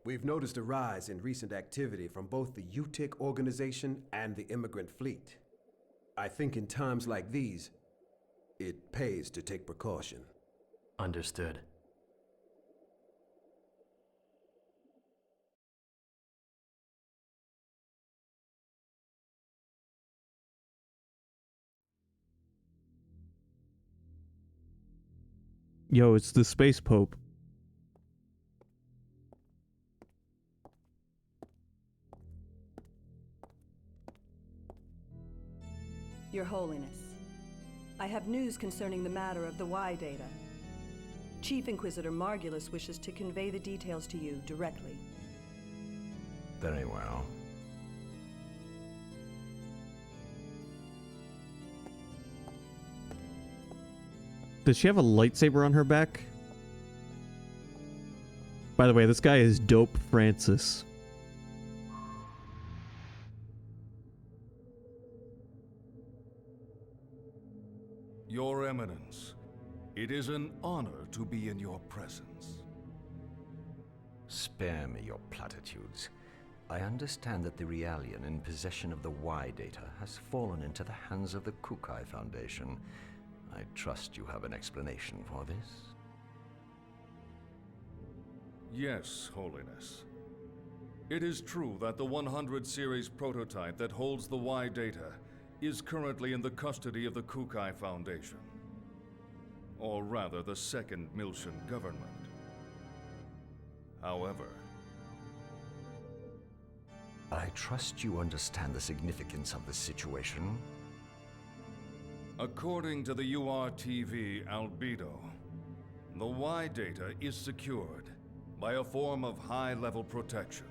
We've noticed a rise in recent activity from both the UTIC organization and the immigrant fleet. I think in times like these, it pays to take precaution. Understood. Yo, it's the Space Pope. Your Holiness, I have news concerning the matter of the Y data. Chief Inquisitor Margulis wishes to convey the details to you directly. Very well. Does she have a lightsaber on her back? By the way, this guy is Dope Francis. Your Eminence, it is an honor to be in your presence. Spare me your platitudes. I understand that the Realian in possession of the Y data has fallen into the hands of the Kukai Foundation. I trust you have an explanation for this? Yes, Holiness. It is true that the 100 series prototype that holds the Y data is currently in the custody of the Kukai Foundation. Or rather, the Second Miltian government. However, I trust you understand the significance of the situation. according to the URTV Albedo, the Y data is secured by a form of high-level protection,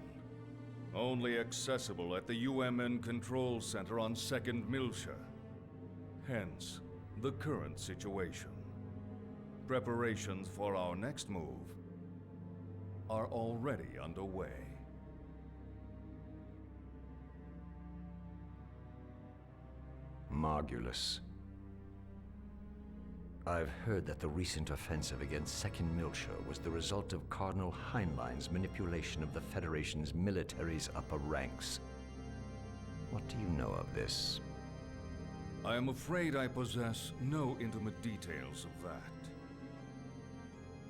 only accessible at the UMN Control Center on 2nd Miltia. Hence, the current situation. Preparations for our next move are already underway. Margulis. I've heard that the recent offensive against 2nd Miltia was the result of Cardinal Heinlein's manipulation of the Federation's military's upper ranks. What do you know of this? I am afraid I possess no intimate details of that.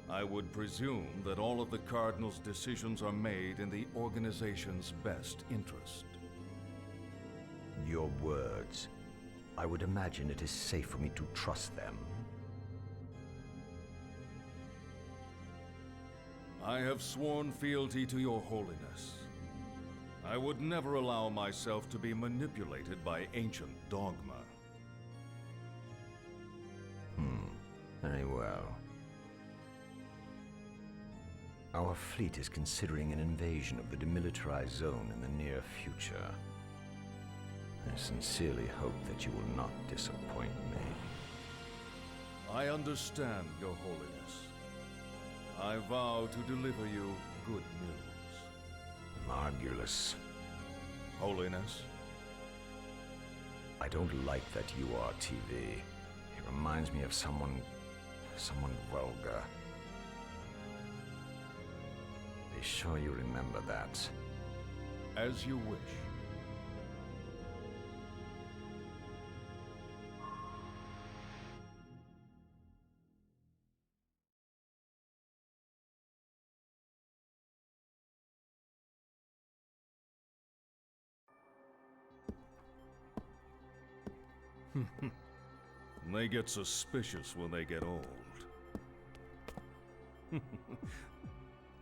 I would presume that all of the Cardinal's decisions are made in the organization's best interest. Your words. I would imagine it is safe for me to trust them. I have sworn fealty to your holiness. I would never allow myself to be manipulated by ancient dogma. Very well. Our fleet is considering an invasion of the demilitarized zone in the near future. I sincerely hope that you will not disappoint me. I understand, your holiness. I vow to deliver you good news. Margulis. Holiness? I don't like that URTV. It reminds me of someone vulgar. Be sure you remember that. As you wish. They get suspicious when they get old.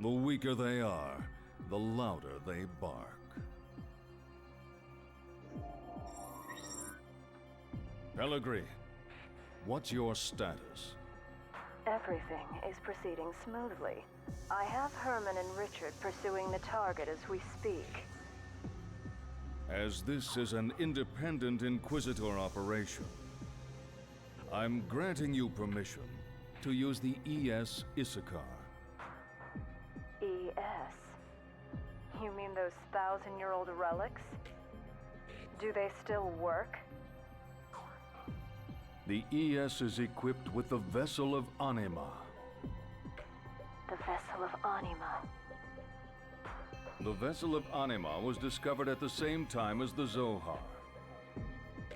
The weaker they are, the louder they bark. Pellegrini, what's your status? Everything is proceeding smoothly. I have Herman and Richard pursuing the target as we speak. As this is an independent Inquisitor operation, I'm granting you permission to use the ES Issachar. ES? You mean those 1,000-year-old relics? Do they still work? The ES is equipped with the Vessel of Anima. The Vessel of Anima. The Vessel of Anima was discovered at the same time as the Zohar.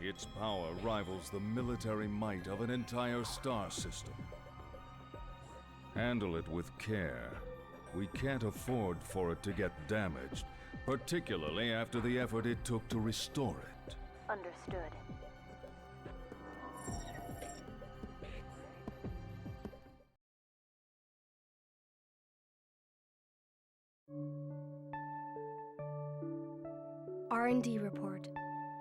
Its power rivals the military might of an entire star system. Handle it with care. We can't afford for it to get damaged, particularly after the effort it took to restore it. Understood. R&D report.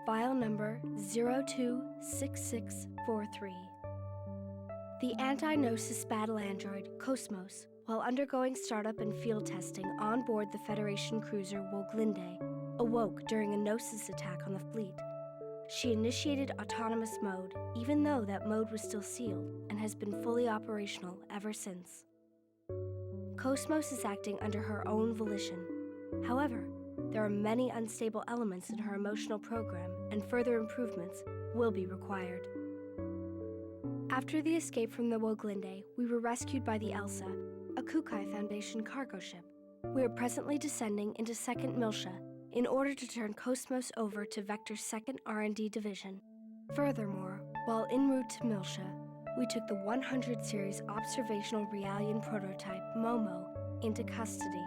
File number 026643. The anti-Gnosis battle android, Cosmos, while undergoing startup and field testing on board the Federation cruiser Woglinde, awoke during a Gnosis attack on the fleet. She initiated autonomous mode, even though that mode was still sealed, and has been fully operational ever since. Cosmos is acting under her own volition. However, there are many unstable elements in her emotional program, and further improvements will be required. After the escape from the Woglinde, we were rescued by the Elsa, a Kukai Foundation cargo ship. We are presently descending into 2nd Miltia in order to turn Cosmos over to Vector's 2nd R&D Division. Furthermore, while en route to Miltia, we took the 100 series observational Realian prototype, Momo, into custody.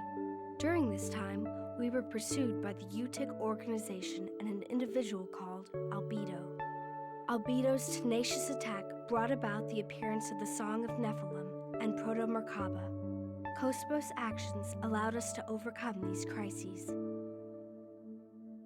During this time, we were pursued by the UTIC organization and an individual called Albedo. Albedo's tenacious attack brought about the appearance of the Song of Nephilim and Proto-Merkaba. Cosmos' actions allowed us to overcome these crises.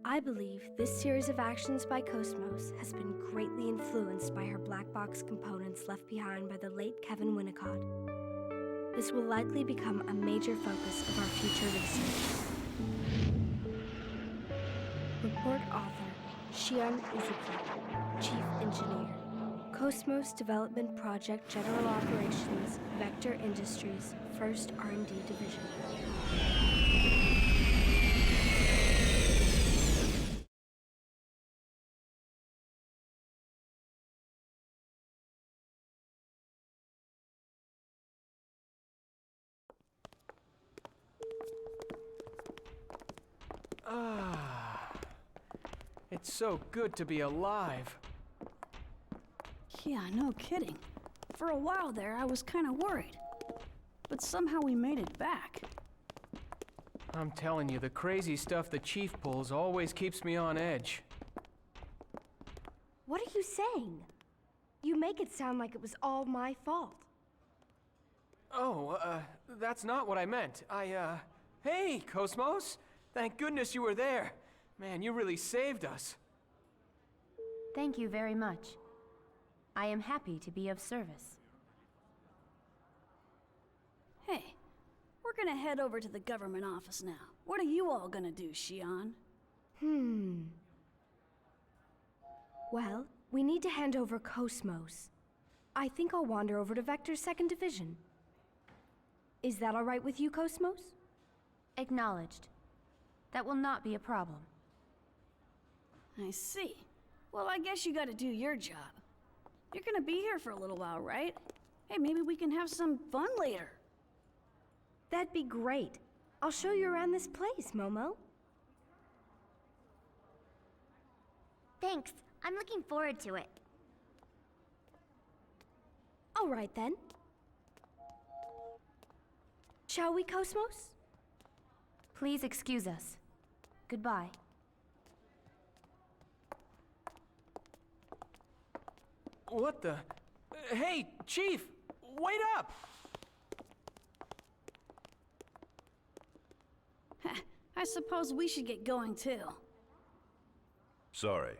I believe this series of actions by Cosmos has been greatly influenced by her black box components left behind by the late Kevin Winnicott. This will likely become a major focus of our future research. Report author, Shion Izuki, Chief Engineer. Cosmos Development Project General Operations, Vector Industries, 1st R&D Division. It's so good to be alive. Yeah, no kidding. For a while there, I was kind of worried. But somehow we made it back. I'm telling you, the crazy stuff the Chief pulls always keeps me on edge. What are you saying? You make it sound like it was all my fault. Oh, that's not what I meant. Hey, Cosmos! Thank goodness you were there. Man, you really saved us. Thank you very much. I am happy to be of service. Hey, we're gonna head over to the government office now. What are you all gonna do, Shion? Well, we need to hand over Cosmos. I think I'll wander over to Vector's 2nd Division. Is that all right with you, Cosmos? Acknowledged. That will not be a problem. I see. Well, I guess you gotta do your job. You're gonna be here for a little while, right? Hey, maybe we can have some fun later. That'd be great. I'll show you around this place, Momo. Thanks. I'm looking forward to it. All right, then. Shall we, Cosmos? Please excuse us. Goodbye. What the? Hey, Chief! Wait up! I suppose we should get going too. Sorry.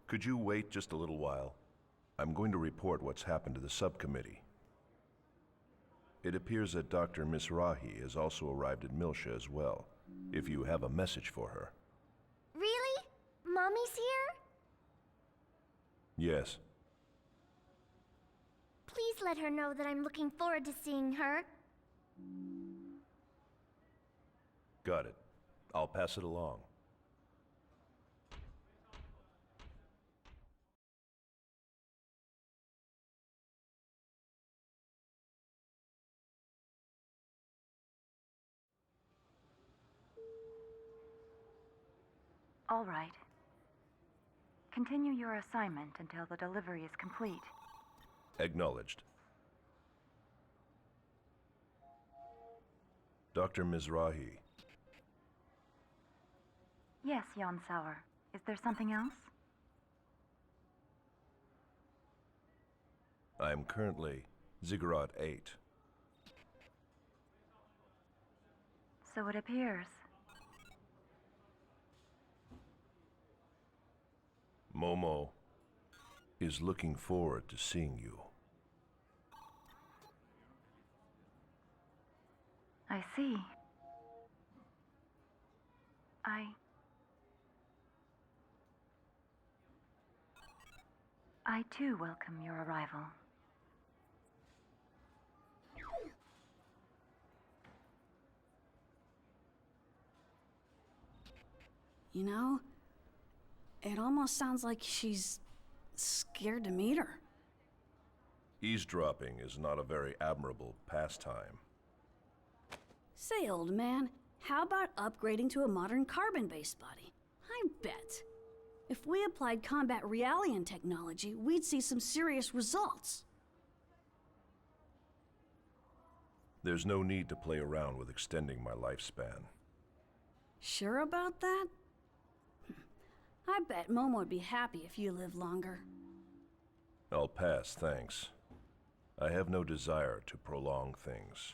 Could you wait just a little while? I'm going to report what's happened to the subcommittee. It appears that Dr. Mizrahi has also arrived at Milsha as well, if you have a message for her. Really? Mommy's here? Yes. Please let her know that I'm looking forward to seeing her. Got it. I'll pass it along. All right. Continue your assignment until the delivery is complete. Acknowledged. Dr. Mizrahi. Yes, Xenosaga. Is there something else? I am currently Ziggurat 8. So it appears. Momo is looking forward to seeing you. I see. I too welcome your arrival. You know, it almost sounds like she's scared to meet her. Eavesdropping is not a very admirable pastime. Say, old man, how about upgrading to a modern carbon-based body? I bet. If we applied combat Realian technology, we'd see some serious results. There's no need to play around with extending my lifespan. Sure about that? I bet Momo would be happy if you lived longer. I'll pass, thanks. I have no desire to prolong things.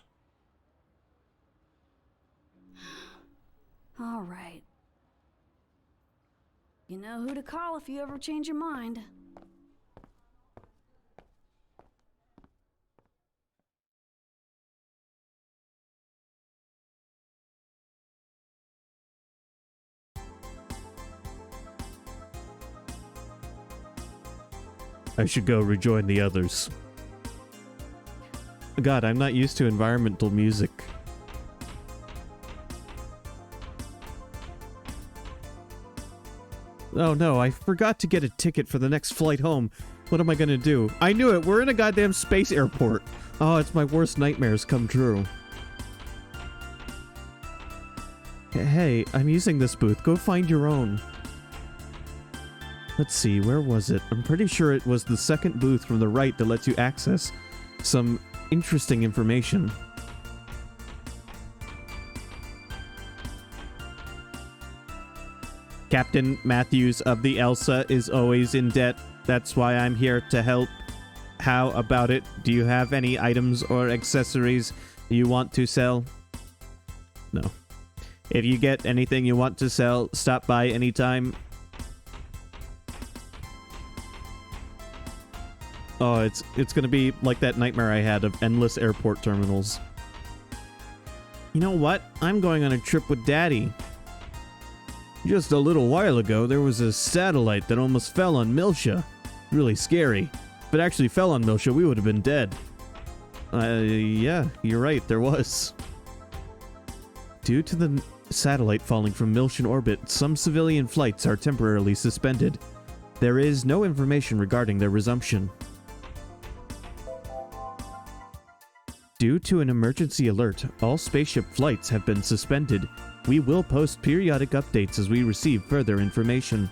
All right. You know who to call if you ever change your mind. I should go rejoin the others. God, I'm not used to environmental music. Oh no, I forgot to get a ticket for the next flight home. What am I gonna do? I knew it! We're in a goddamn space airport! Oh, it's my worst nightmares come true. Hey, I'm using this booth. Go find your own. Let's see, where was it? I'm pretty sure it was the second booth from the right that lets you access some interesting information. Captain Matthews of the Elsa is always in debt. That's why I'm here to help. How about it? Do you have any items or accessories you want to sell? No. If you get anything you want to sell, stop by anytime. Oh, it's gonna be like that nightmare I had of endless airport terminals. You know what? I'm going on a trip with Daddy. Just a little while ago, there was a satellite that almost fell on Milsha. Really scary. If it actually fell on Milsha, we would have been dead. Yeah, you're right, there was. Due to the satellite falling from Milshan orbit, some civilian flights are temporarily suspended. There is no information regarding their resumption. Due to an emergency alert, all spaceship flights have been suspended. We will post periodic updates as we receive further information.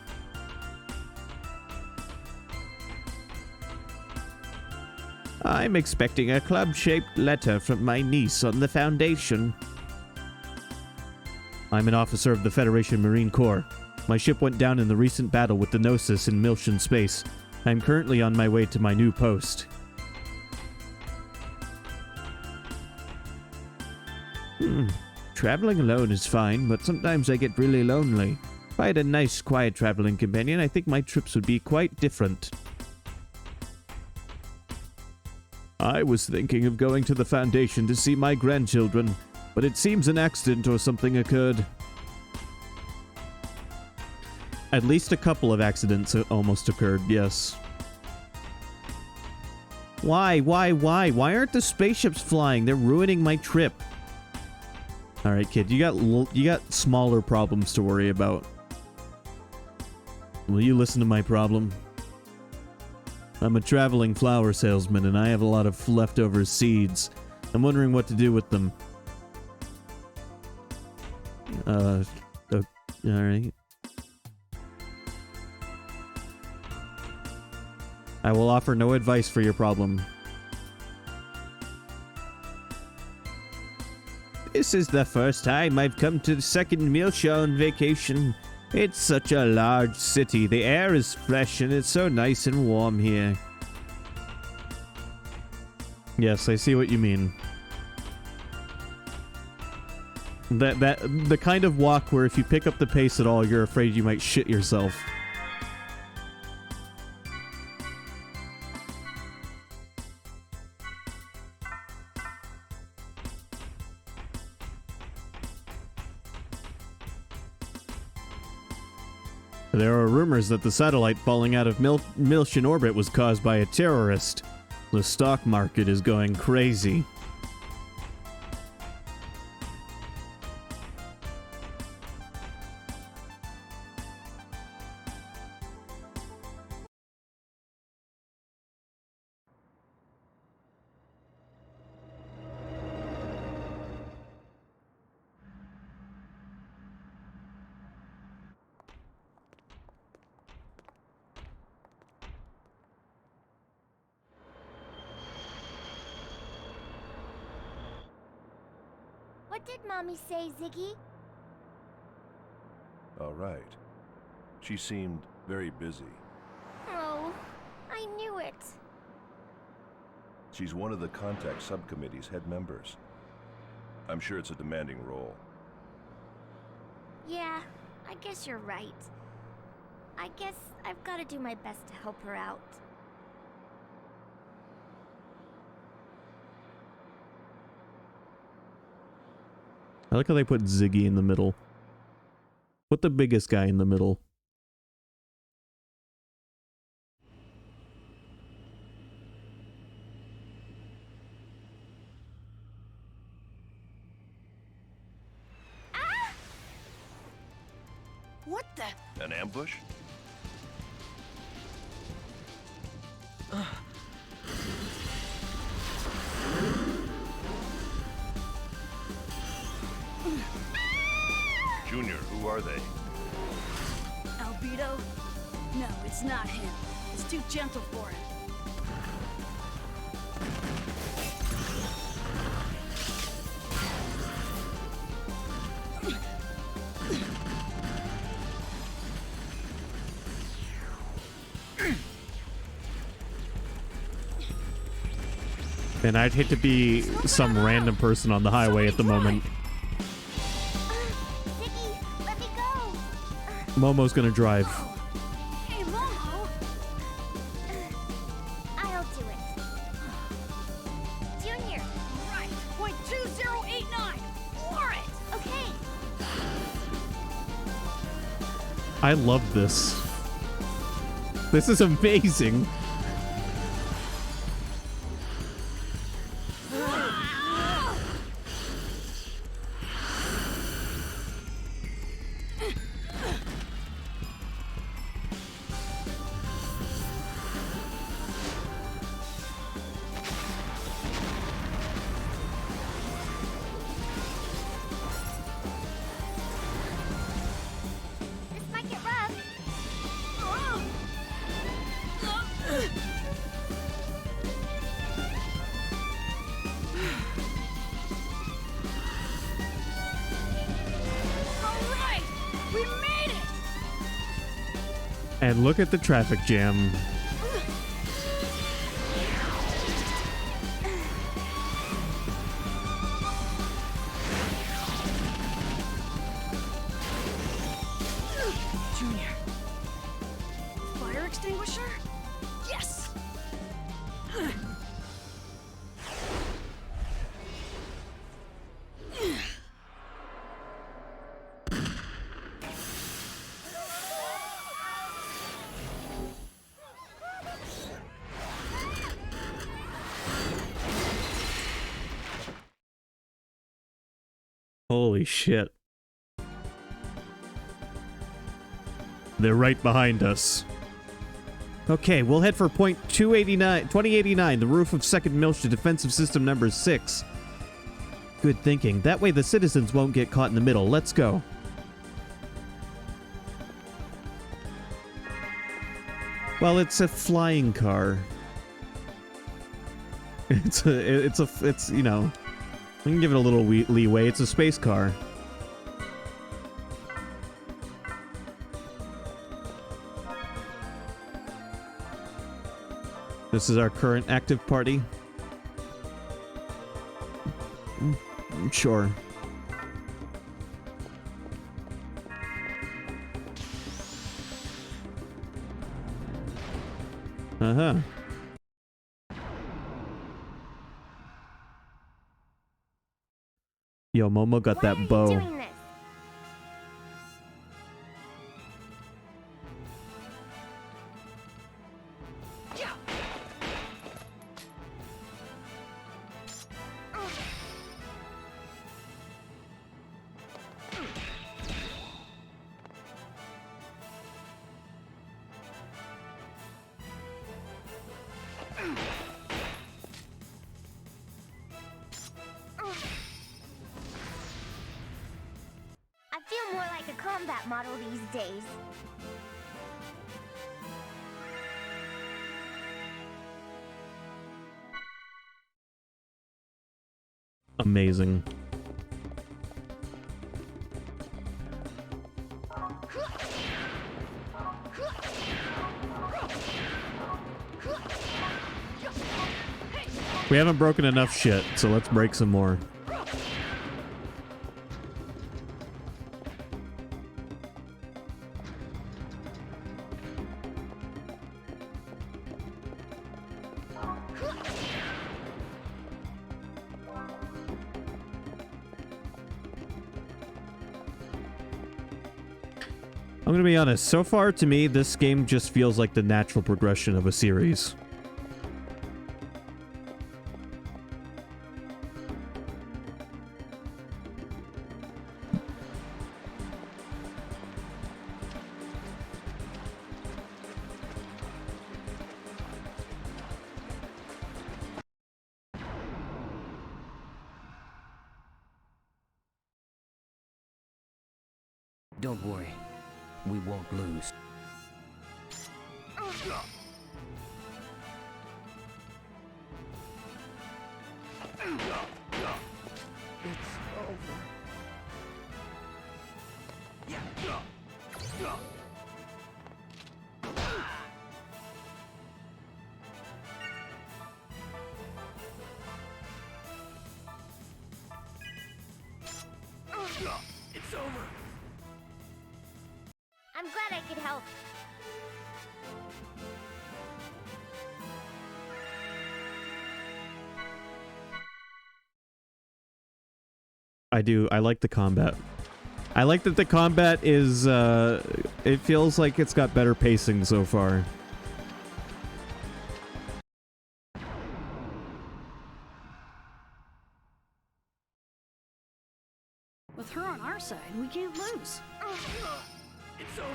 I'm expecting a club-shaped letter from my niece on the Foundation. I'm an officer of the Federation Marine Corps. My ship went down in the recent battle with the Gnosis in Milshan space. I'm currently on my way to my new post. Traveling alone is fine, but sometimes I get really lonely. If I had a nice, quiet traveling companion, I think my trips would be quite different. I was thinking of going to the Foundation to see my grandchildren, but it seems an accident or something occurred. At least a couple of accidents almost occurred, yes. Why? Why aren't the spaceships flying? They're ruining my trip. Alright, kid, you got smaller problems to worry about. Will you listen to my problem? I'm a traveling flower salesman, and I have a lot of leftover seeds. I'm wondering what to do with them. Alright. I will offer no advice for your problem. This is the first time I've come to the second Milsha on vacation. It's such a large city. The air is fresh and it's so nice and warm here. Yes, I see what you mean. The kind of walk where if you pick up the pace at all, you're afraid you might shit yourself. There are rumors that the satellite falling out of Milshan orbit was caused by a terrorist. The stock market is going crazy. What did Mommy say, Ziggy? All right. She seemed very busy. Oh, I knew it. She's one of the contact subcommittee's head members. I'm sure it's a demanding role. Yeah, I guess you're right. I guess I've got to do my best to help her out. I like how they put Ziggy in the middle. Put the biggest guy in the middle. What the? An ambush? Junior, who are they? Albedo? No, it's not him. It's too gentle for him. And I'd hate to be some random person on the highway at the moment. Ziggy, let me go. Momo's gonna drive. Hey, Momo! I'll do it. Junior. Right. Point 2089. For it. Okay. I love this. This is amazing. This might get rough. All right. We made it. And look at the traffic jam. Junior. Fire extinguisher? Yes. Holy shit. They're right behind us. Okay, we'll head for point 2089, the roof of 2nd Miltia defensive system number 6. Good thinking. That way the citizens won't get caught in the middle. Let's go. Well, it's a flying car. It's you know, we can give it a little leeway. It's a space car. This is our current active party. Sure. Uh-huh. Yo, Momo got that bow. Doing this? I feel more like a combat model these days. Amazing. We haven't broken enough shit, so let's break some more. I'm gonna be honest, so far to me, this game just feels like the natural progression of a series. Don't worry. We won't lose. It's over. I'm glad I could help. I do. I like the combat. I like that the combat is, it feels like it's got better pacing so far. With her on our side, we can't lose. It's over.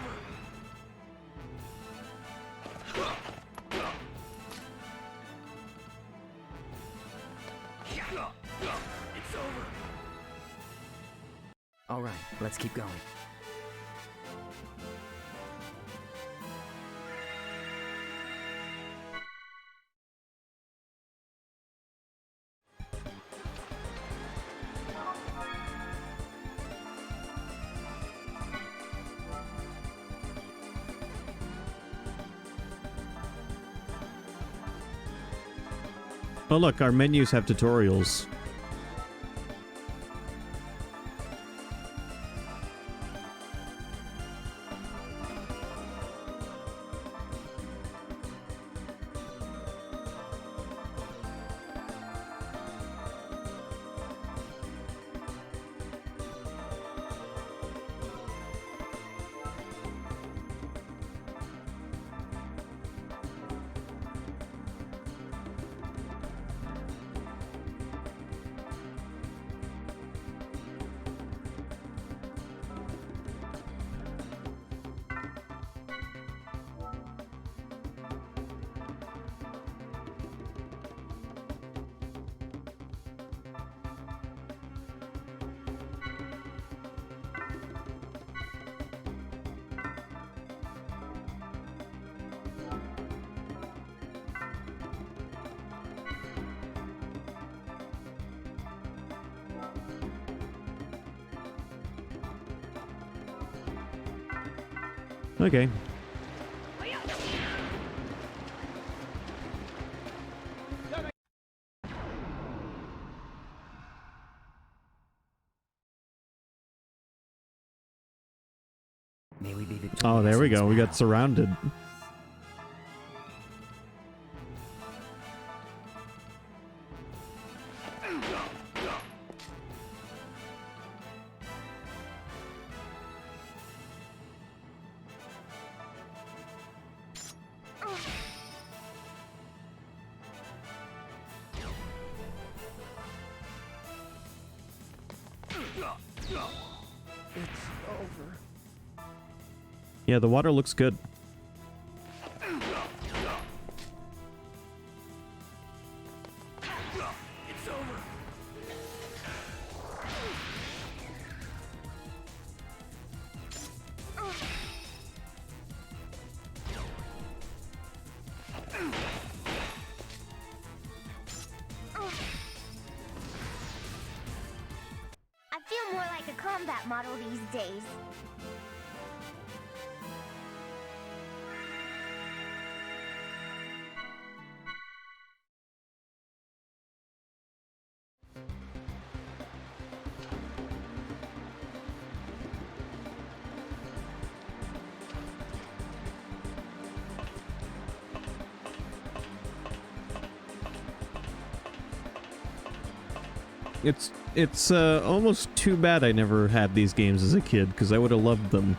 It's over. All right, let's keep going. Oh look, our menus have tutorials. Okay. May we be victorious. Oh, there we go. We got surrounded. It's over. Yeah, the water looks good. It's over. I feel more like a combat model these days. It's almost too bad I never had these games as a kid, because I would have loved them.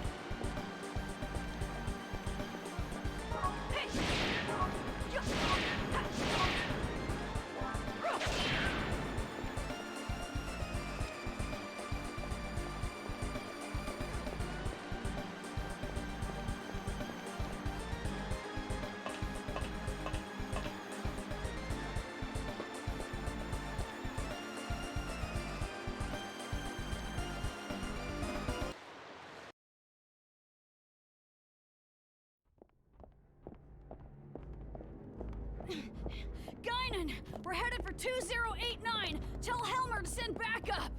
Guinan, we're headed for 2089. Tell Helmer to send backup.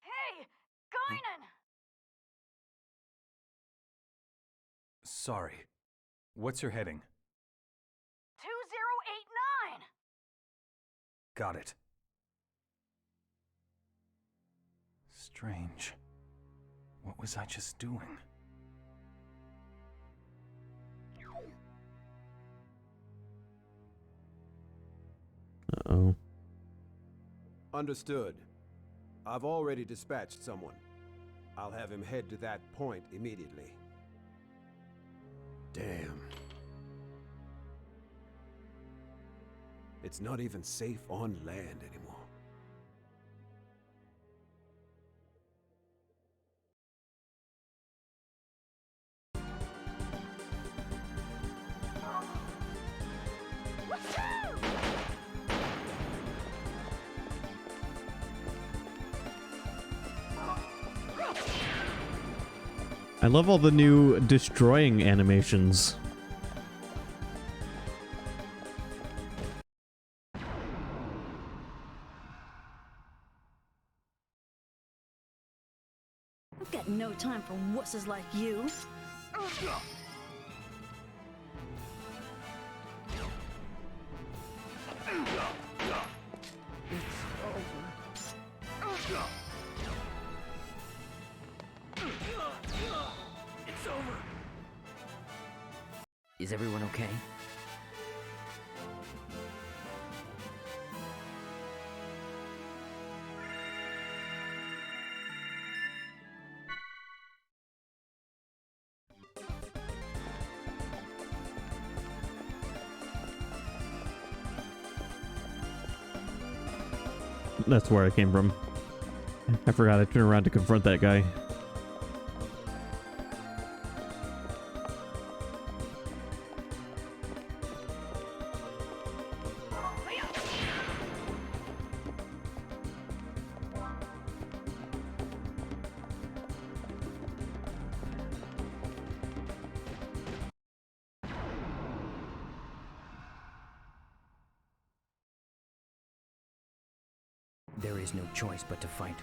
Hey, Guinan! Sorry. What's your heading? 2089. Got it. Strange. What was I just doing? Uh-oh. Understood. I've already dispatched someone. I'll have him head to that point immediately. Damn. It's not even safe on land anymore. I love all the new destroying animations. I've got no time for wusses like you. It's over. Is everyone okay? That's where I came from. I forgot I turned around to confront that guy. There is no choice but to fight.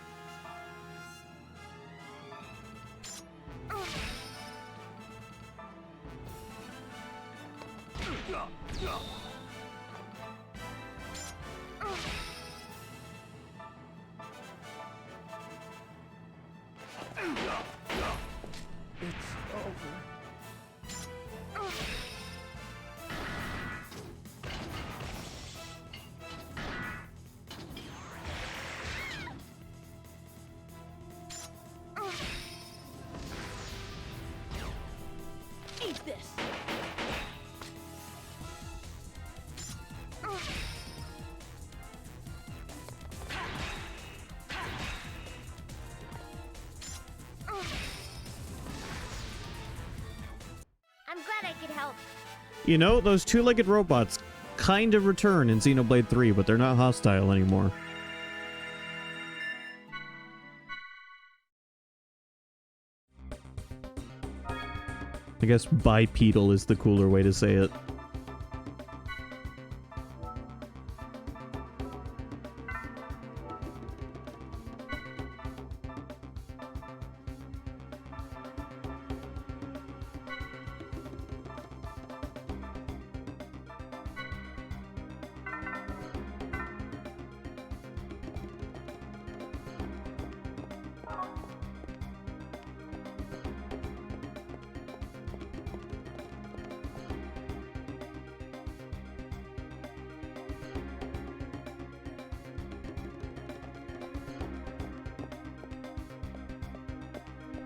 Eat this. I'm glad I could help. You know, those two-legged robots kind of return in Xenoblade 3, but they're not hostile anymore. I guess bipedal is the cooler way to say it.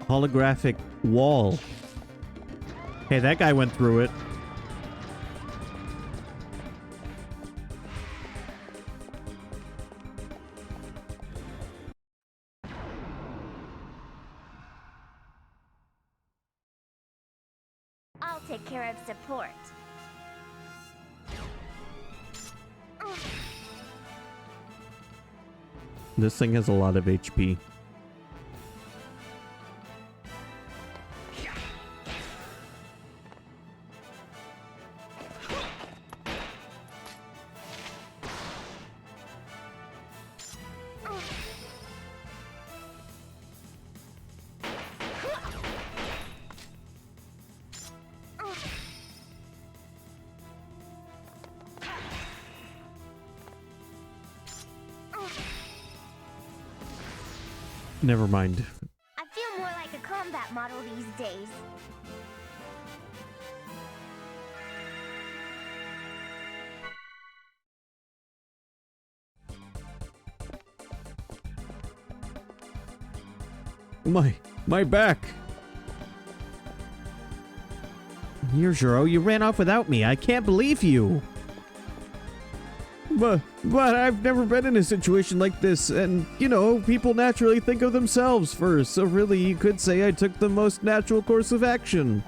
Holographic wall. Hey, that guy went through it. I'll take care of support. This thing has a lot of HP. Never mind. I feel more like a combat model these days. My back! Here, Zhuro, you ran off without me. I can't believe you! But I've never been in a situation like this, and, you know, people naturally think of themselves first, so really you could say I took the most natural course of action.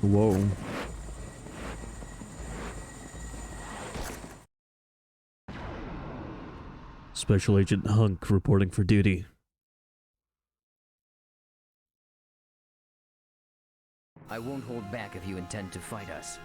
Whoa. Special Agent Hunk reporting for duty. I won't hold back if you intend to fight us.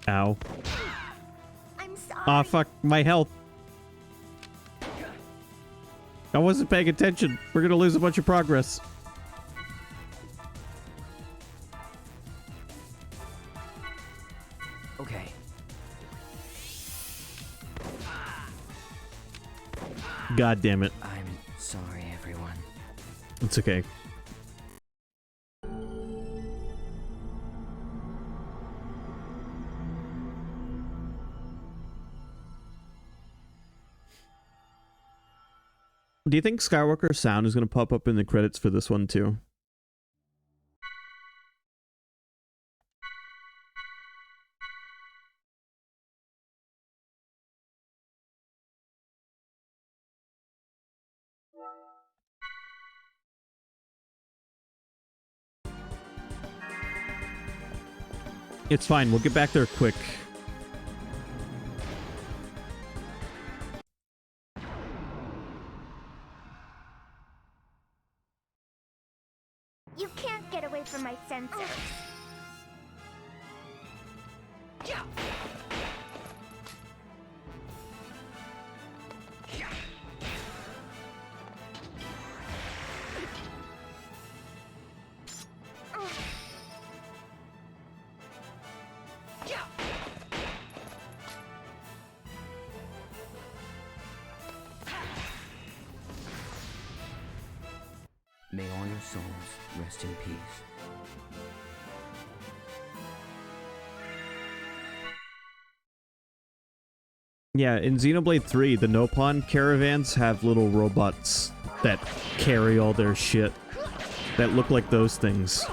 Ow. I'm sorry. Aw, fuck, my health. I wasn't paying attention. We're gonna lose a bunch of progress. Okay. God damn it. I'm sorry, everyone. It's okay. Do you think Skywalker's sound is going to pop up in the credits for this one too? It's fine, we'll get back there quick. You can't get away from my sensors. May all your souls rest in peace. Yeah, in Xenoblade 3, the Nopon caravans have little robots that carry all their shit that look like those things.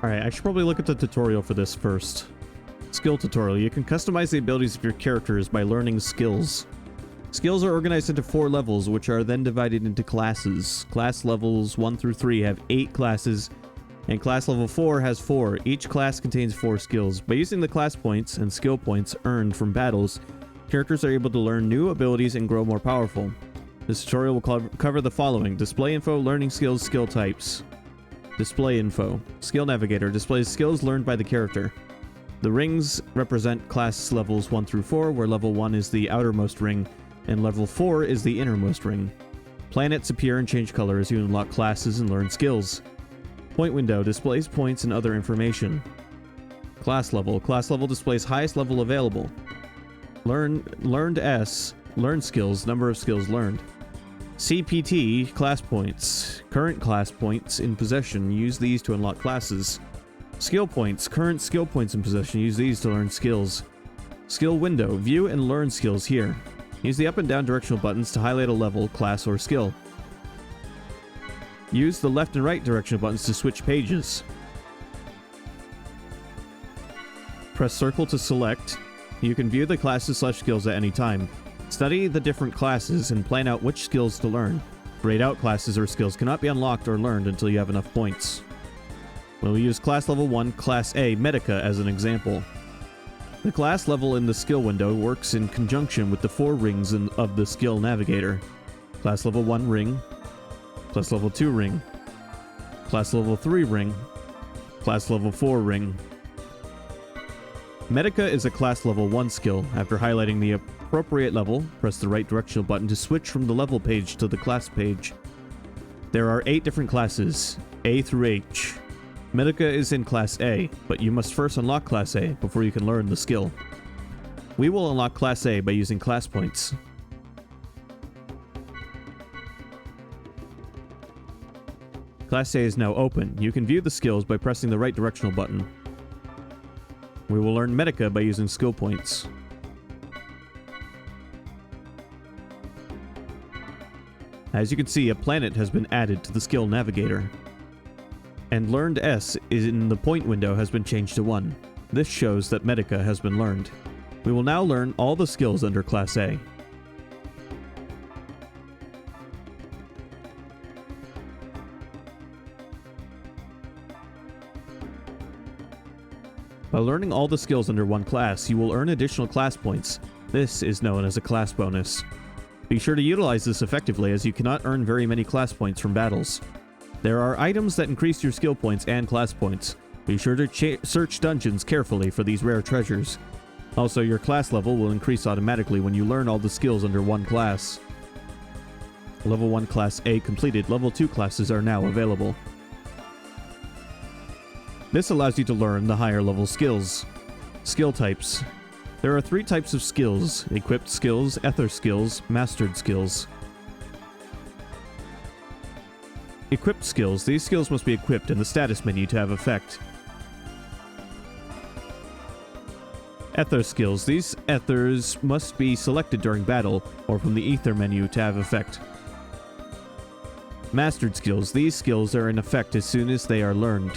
Alright, I should probably look at the tutorial for this first. Skill tutorial. You can customize the abilities of your characters by learning skills. Skills are organized into 4 levels, which are then divided into classes. Class levels 1 through 3 have 8 classes, and class level 4 has 4. Each class contains 4 skills. By using the class points and skill points earned from battles, characters are able to learn new abilities and grow more powerful. This tutorial will cover the following: display info, learning skills, skill types. Display info. Skill Navigator displays skills learned by the character. The rings represent class levels 1 through 4, where level 1 is the outermost ring, and level 4 is the innermost ring. Planets appear and change color as you unlock classes and learn skills. Point window displays points and other information. Class level. Class level displays highest level available. Learned S. Learn skills. Number of skills learned. CPT. Class points. Current class points in possession. Use these to unlock classes. Skill points. Current skill points in possession. Use these to learn skills. Skill window. View and learn skills here. Use the up and down directional buttons to highlight a level, class, or skill. Use the left and right directional buttons to switch pages. Press circle to select. You can view the classes / skills at any time. Study the different classes and plan out which skills to learn. Grayed out classes or skills cannot be unlocked or learned until you have enough points. We'll use class level 1, class A, Medica, as an example. The class level in the skill window works in conjunction with the 4 rings of the skill navigator. Class level 1 ring, class level 2 ring, class level 3 ring, class level 4 ring. Medica is a class level 1 skill. After highlighting the appropriate level, press the right directional button to switch from the level page to the class page. There are 8 different classes, A through H. Medica is in Class A, but you must first unlock Class A before you can learn the skill. We will unlock Class A by using class points. Class A is now open. You can view the skills by pressing the right directional button. We will learn Medica by using skill points. As you can see, a planet has been added to the skill navigator. And learned S is in the point window has been changed to 1. This shows that Medica has been learned. We will now learn all the skills under Class A. By learning all the skills under one class, you will earn additional class points. This is known as a class bonus. Be sure to utilize this effectively, as you cannot earn very many class points from battles. There are items that increase your skill points and class points. Be sure to search dungeons carefully for these rare treasures. Also, your class level will increase automatically when you learn all the skills under one class. Level 1 Class A completed. Level 2 classes are now available. This allows you to learn the higher level skills. Skill types. There are 3 types of skills: equipped skills, ether skills, mastered skills. Equipped skills. These skills must be equipped in the status menu to have effect. Ether skills. These ethers must be selected during battle or from the ether menu to have effect. Mastered skills. These skills are in effect as soon as they are learned.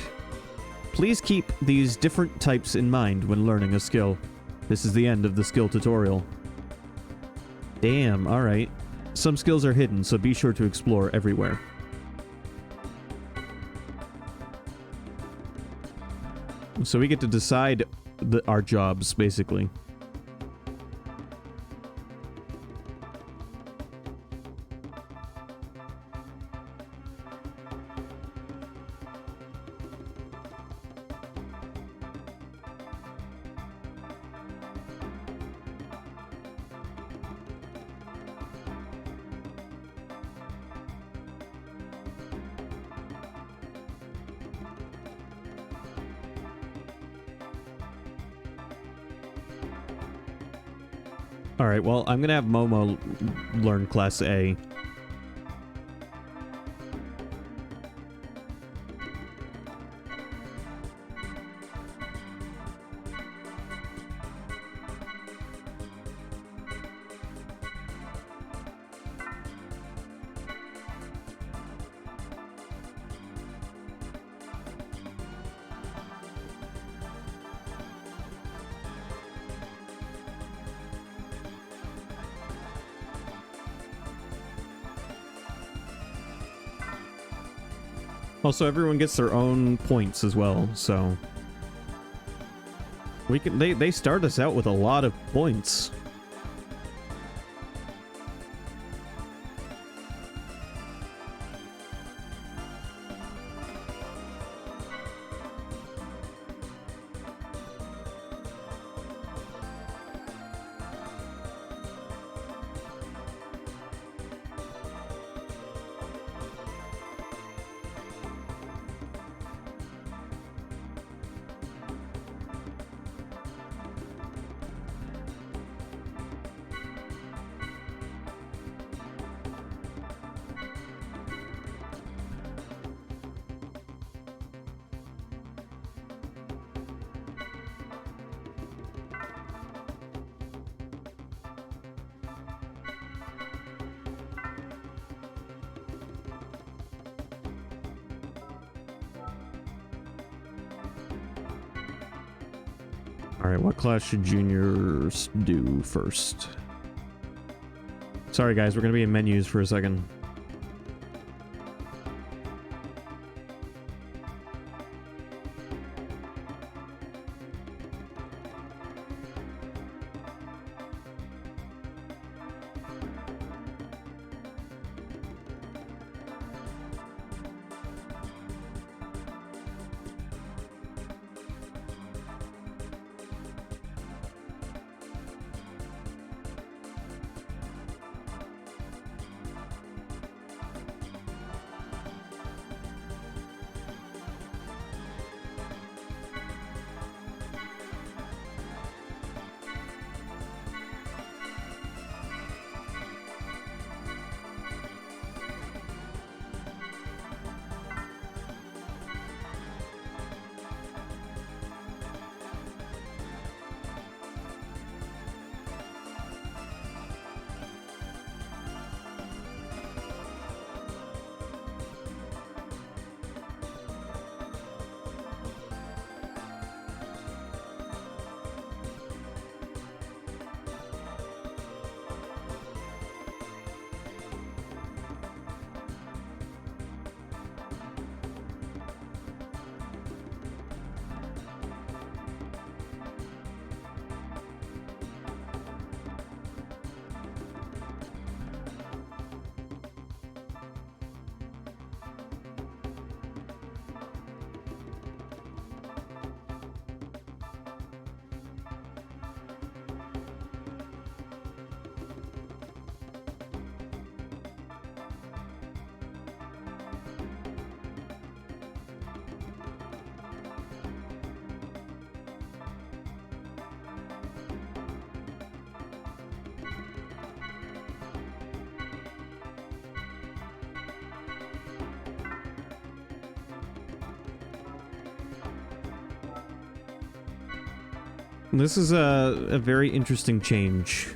Please keep these different types in mind when learning a skill. This is the end of the skill tutorial. Damn, alright. Some skills are hidden, so be sure to explore everywhere. So we get to decide our jobs, basically. Alright, well, I'm gonna have Momo learn Class A. Also, everyone gets their own points as well, so we can. They start us out with a lot of points. Alright, what class should juniors do first? Sorry guys, we're gonna be in menus for a second. This is a very interesting change.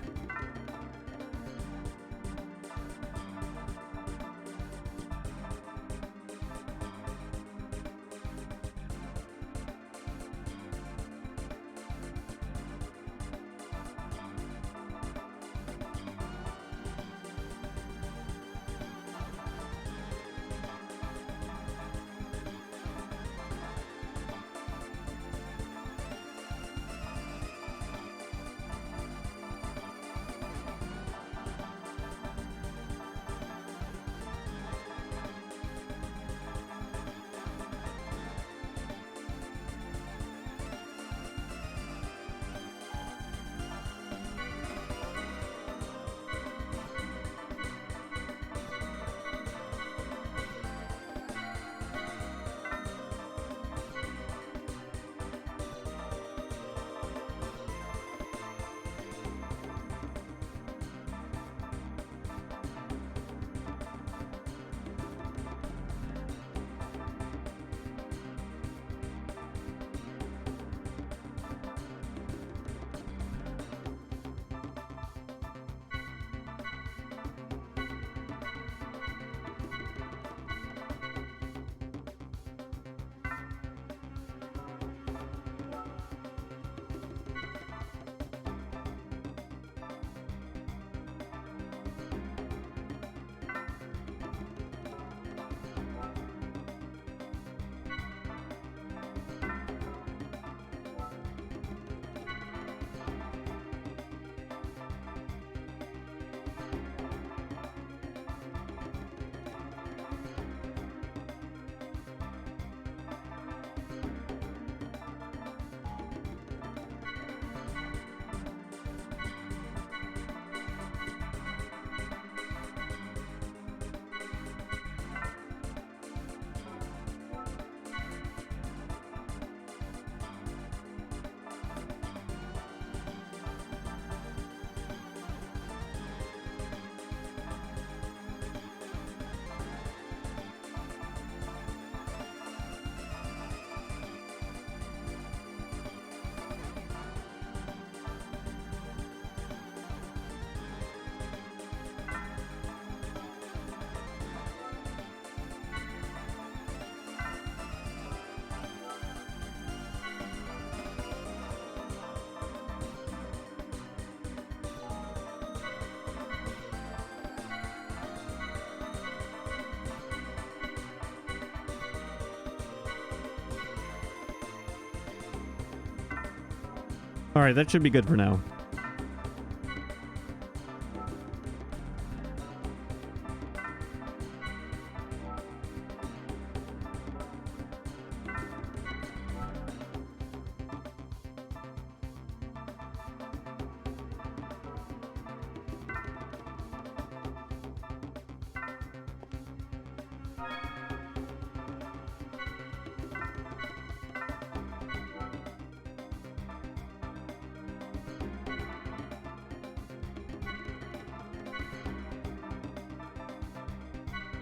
Alright, that should be good for now.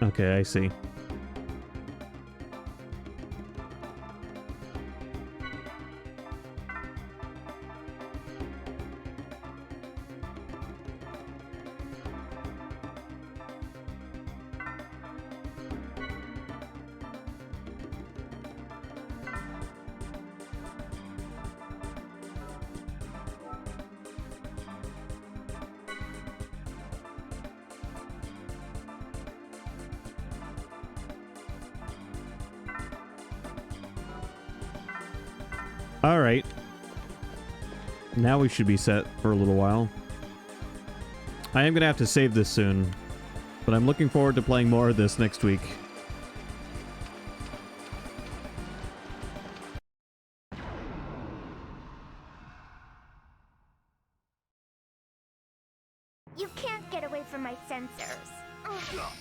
Okay, I see. Alright. Now we should be set for a little while. I am going to have to save this soon, but I'm looking forward to playing more of this next week. You can't get away from my sensors. Ugh.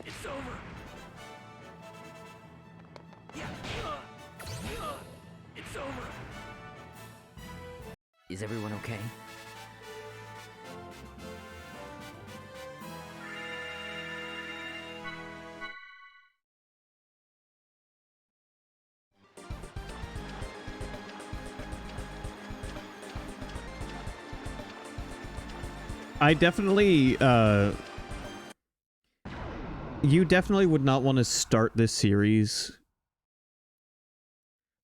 It's over. It's over. Is everyone okay? I definitely, you definitely would not want to start this series.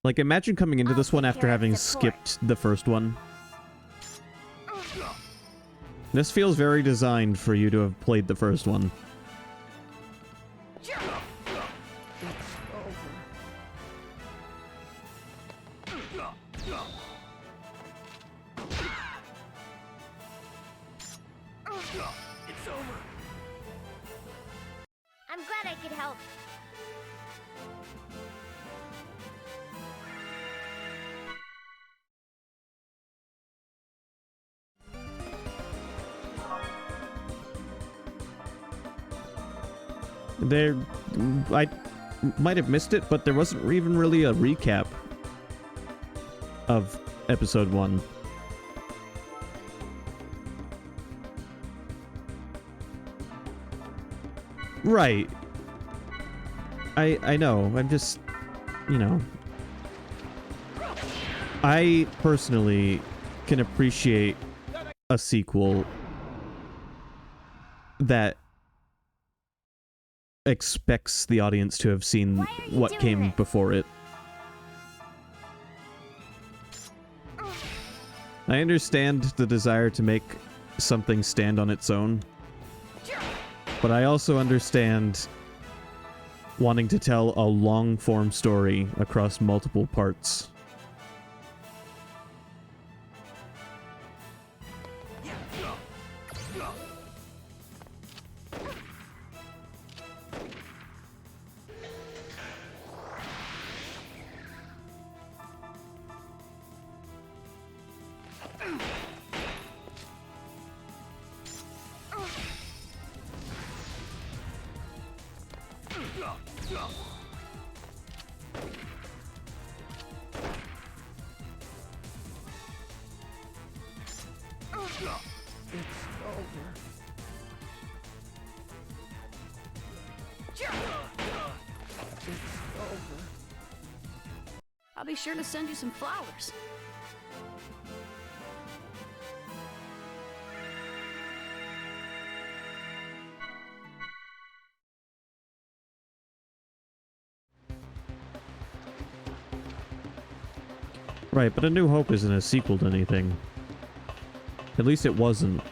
Like, imagine coming into this one after having skipped the first one. This feels very designed for you to have played the first one. It's over. I'm glad I could help. There, I might have missed it, but there wasn't even really a recap of episode 1. Right. I know. I'm just, you know. I personally can appreciate a sequel that expects the audience to have seen what came before it. I understand the desire to make something stand on its own, but I also understand wanting to tell a long-form story across multiple parts. I'll be sure to send you some flowers. Right, but A New Hope isn't a sequel to anything. At least it wasn't.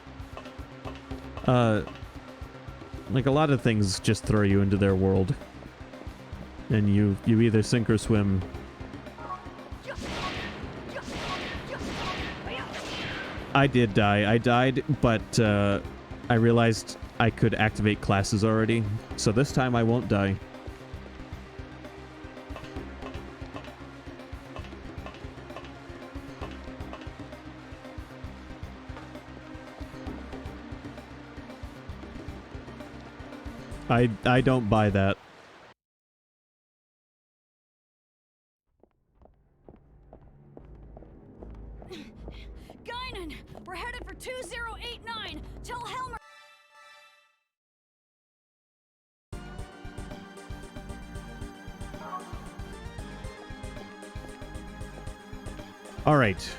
Like a lot of things just throw you into their world. And you either sink or swim. I did die. I died, but I realized I could activate classes already. So this time I won't die. I don't buy that. Guinan, we're headed for 2089. Tell Helmer. All right.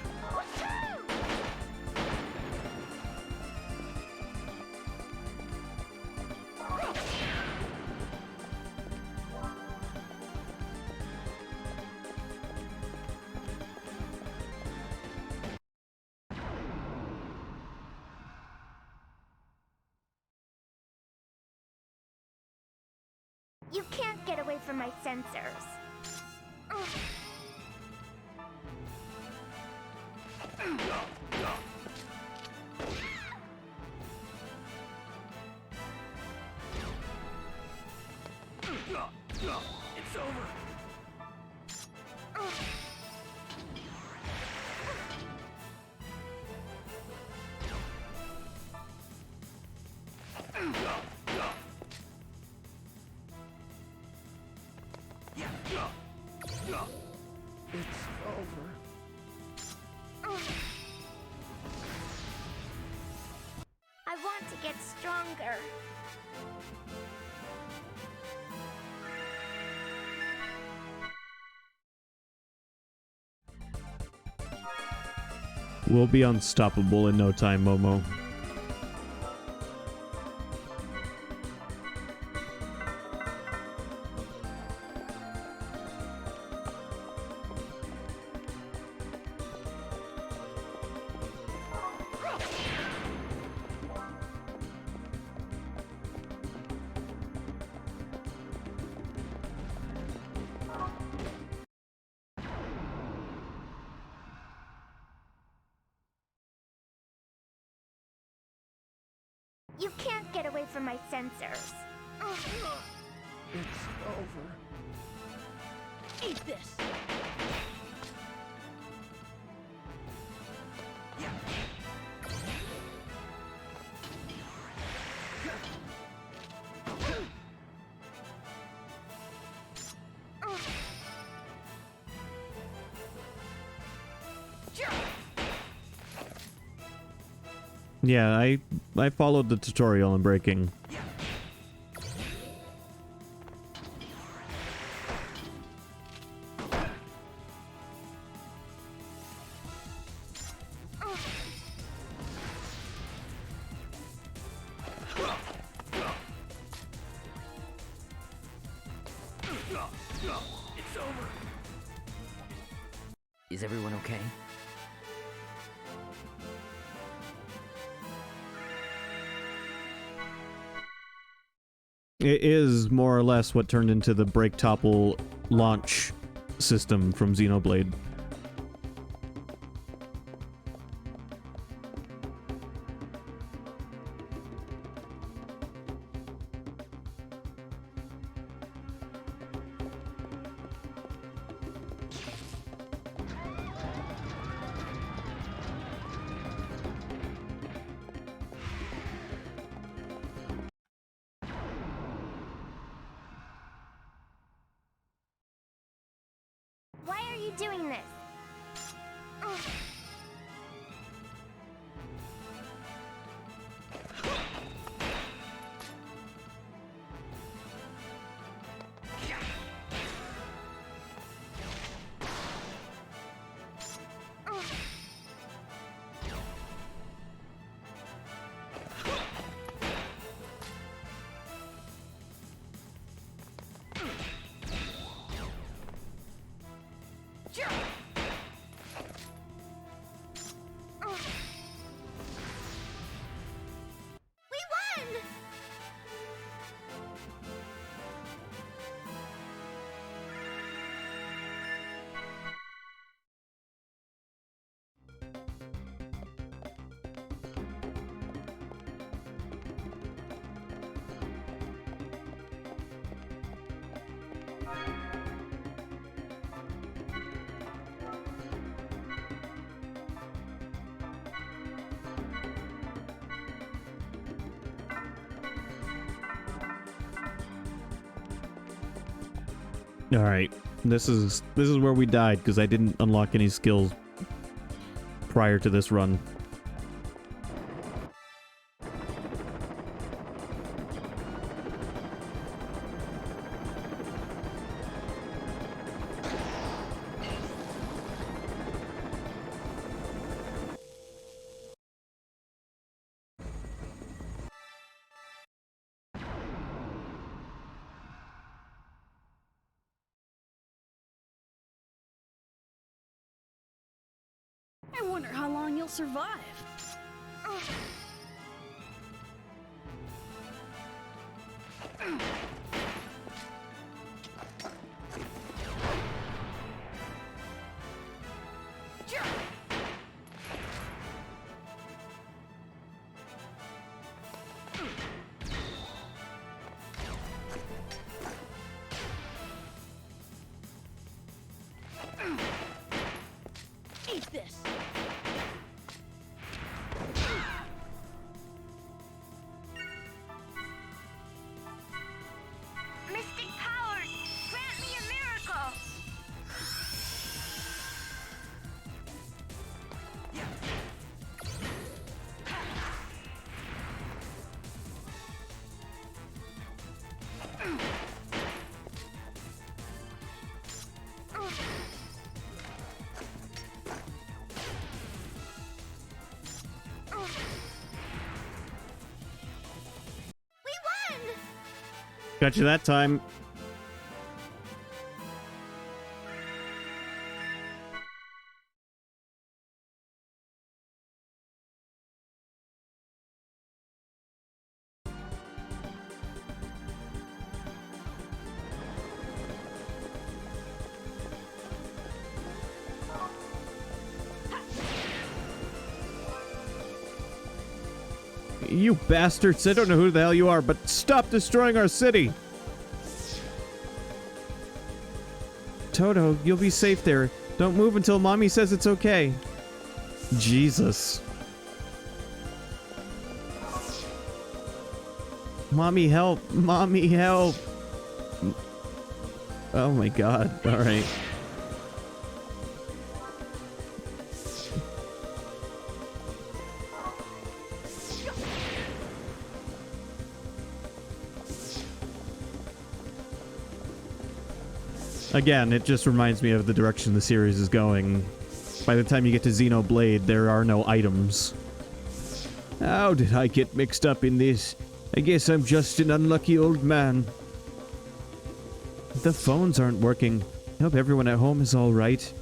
You can't get away from my sensors. It's over. It's over. I want to get stronger. We'll be unstoppable in no time, Momo. You can't get away from my sensors. It's over. Eat this. Yeah, I followed the tutorial on breaking. It's over. Is everyone okay? It is more or less what turned into the break topple launch system from Xenoblade. Why are you doing this? All right, this is where we died because I didn't unlock any skills prior to this run. I wonder how long you'll survive. Eat this. Mystic powers, grant me a miracle. Got you that time. You bastards! I don't know who the hell you are, but stop destroying our city! Toto, you'll be safe there. Don't move until Mommy says it's okay. Jesus. Mommy, help! Mommy, help! Oh my god. Alright. Again, it just reminds me of the direction the series is going. By the time you get to Xenoblade, there are no items. How did I get mixed up in this? I guess I'm just an unlucky old man. The phones aren't working. I hope everyone at home is all right.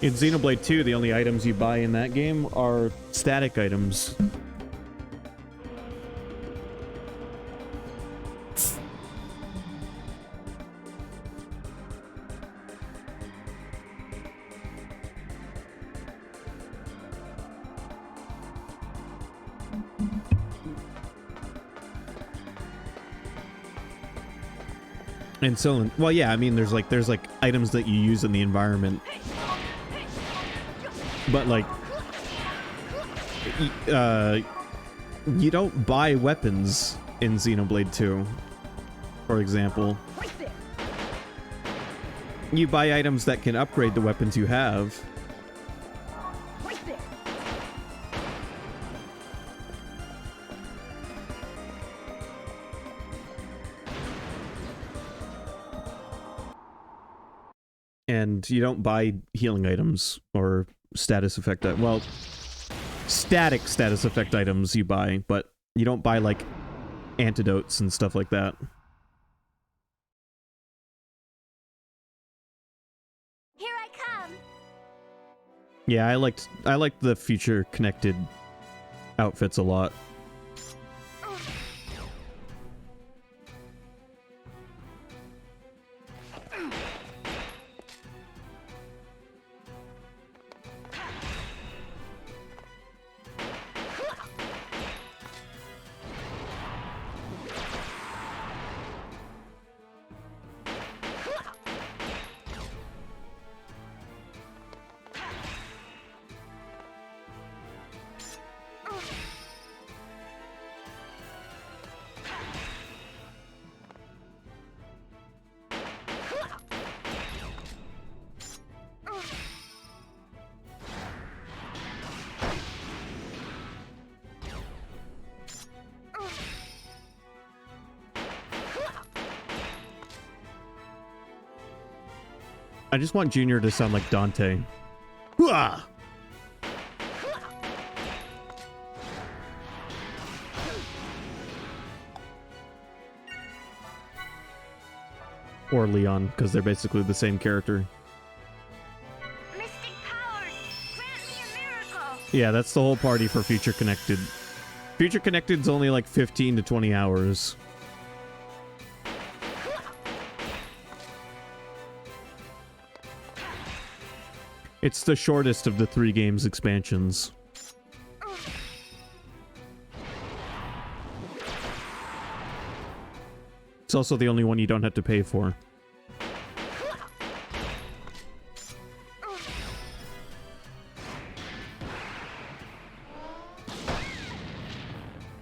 In Xenoblade 2, the only items you buy in that game are static items. And so, well, yeah, I mean, there's like items that you use in the environment. But, like, you don't buy weapons in Xenoblade 2, for example. You buy items that can upgrade the weapons you have. And you don't buy healing items or status effect, well, static status effect items you buy, but you don't buy, like, antidotes and stuff like that. Here I come. Yeah, I liked the future connected outfits a lot. I just want Junior to sound like Dante. Hooah! Or Leon, because they're basically the same character. Mystic powers, grant me a miracle. Yeah, that's the whole party for Future Connected. Future Connected's only like 15 to 20 hours. It's the shortest of the 3 games expansions. It's also the only one you don't have to pay for.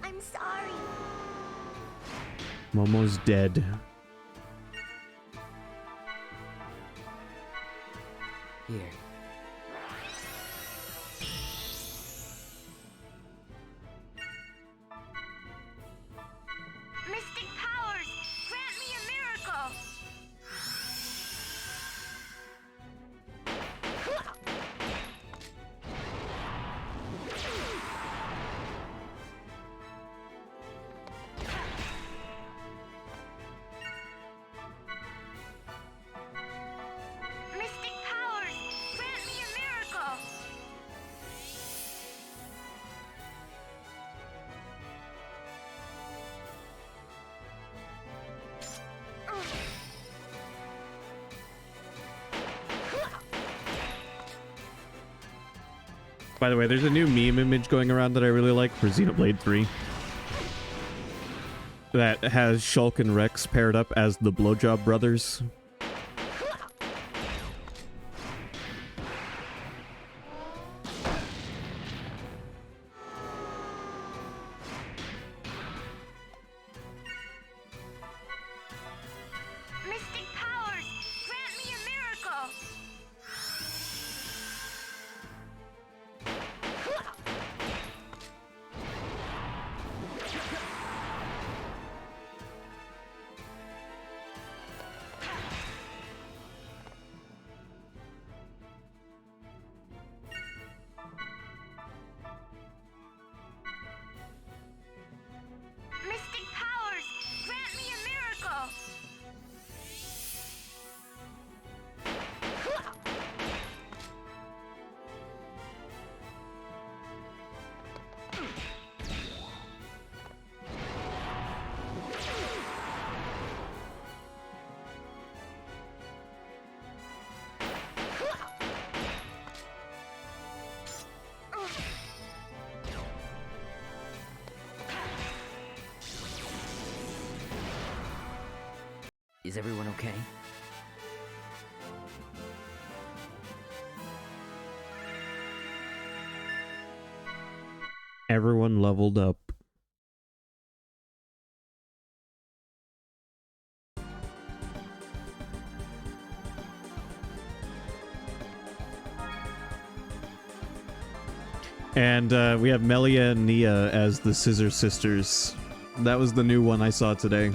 I'm sorry. Momo's dead. Here. Mystic powers, grant me a miracle. Mystic powers, grant me a miracle. By the way, there's a new meme image going around that I really like for Xenoblade 3. That has Shulk and Rex paired up as the Blowjob Brothers. Mystic powers, grant me a miracle. Mystic powers, grant me a miracle. Is everyone okay? Everyone leveled up. And we have Melia and Nia as the Scissor Sisters. That was the new one I saw today.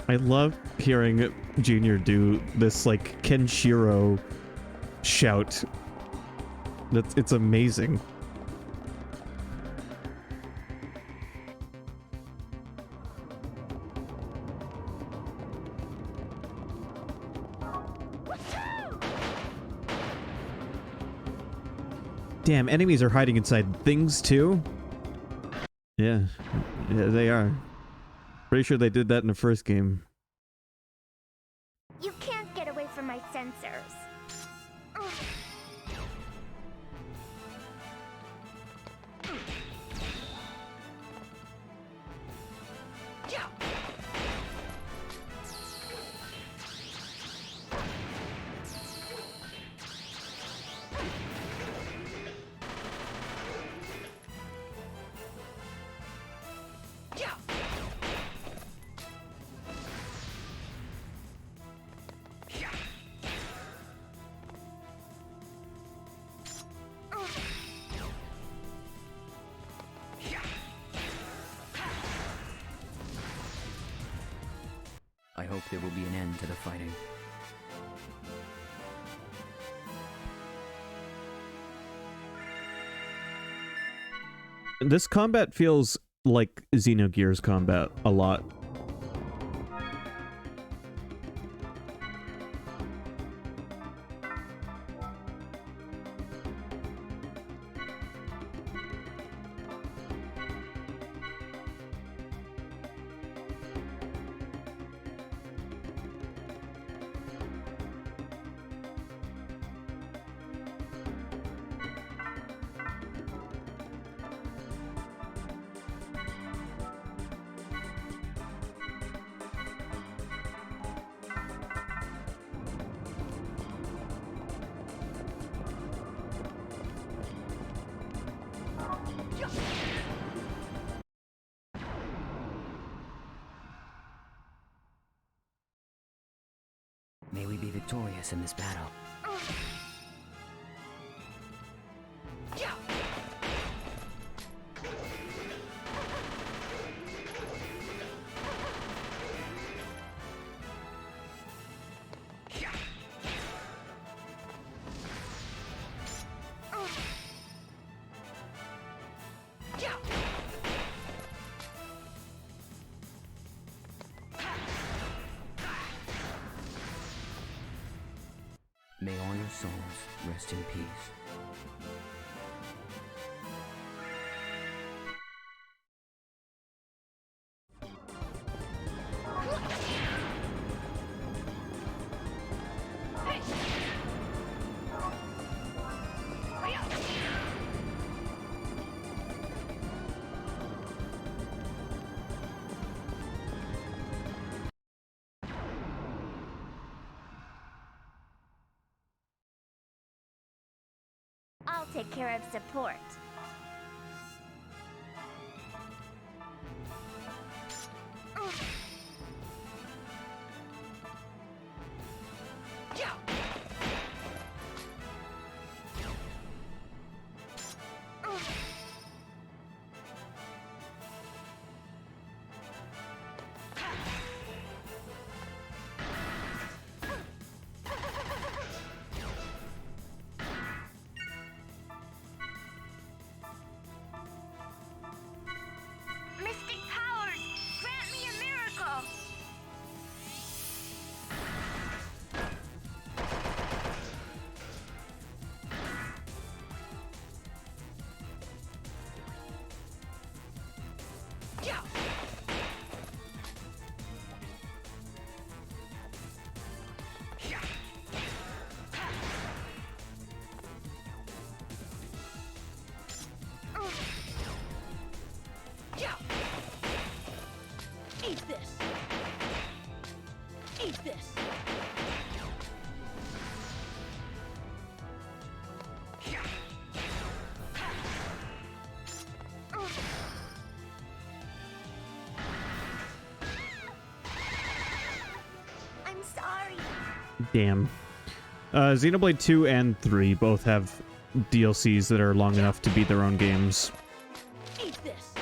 I love hearing Junior do this like Kenshiro shout. It's amazing. Damn, enemies are hiding inside things too? Yeah, they are. Pretty sure they did that in the first game. You can't get away from my sensors. hope there will be an end to the fighting. This combat feels like Xenogears combat a lot. May we be victorious in this battle. May all your souls rest in peace. I'll take care of support. Mystic powers, grant me a miracle. Eat this. Eat this. I'm sorry. Damn. Xenoblade 2 and 3 both have DLCs that are long enough to be their own games. Eat this.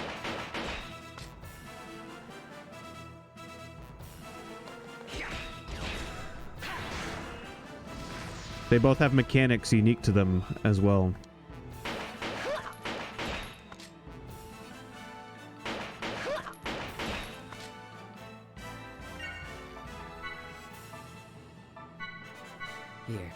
They both have mechanics unique to them as well. Here.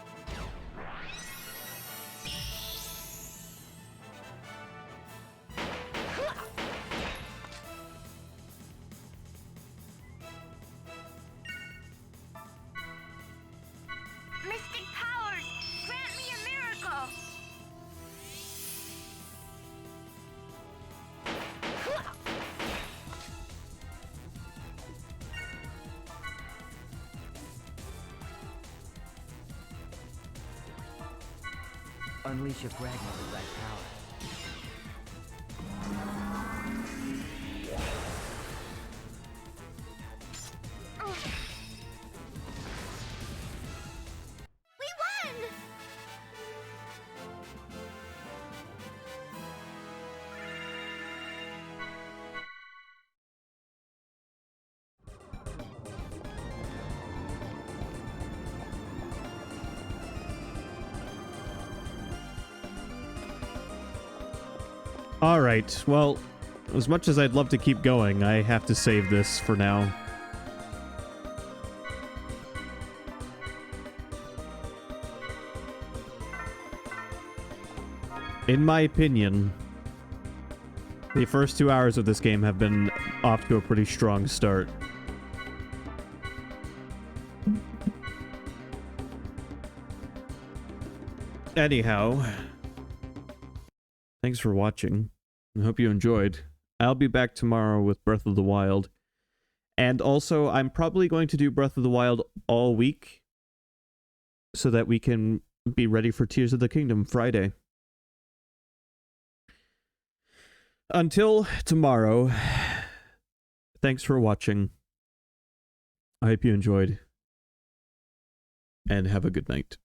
Mystic powers, grant me a miracle. Unleash your fragment with that power. We won! Alright, well, as much as I'd love to keep going, I have to save this for now. In my opinion, the first 2 hours of this game have been off to a pretty strong start. Anyhow, thanks for watching. I hope you enjoyed. I'll be back tomorrow with Breath of the Wild. And also, I'm probably going to do Breath of the Wild all week so that we can be ready for Tears of the Kingdom Friday. Until tomorrow, thanks for watching. I hope you enjoyed. And have a good night.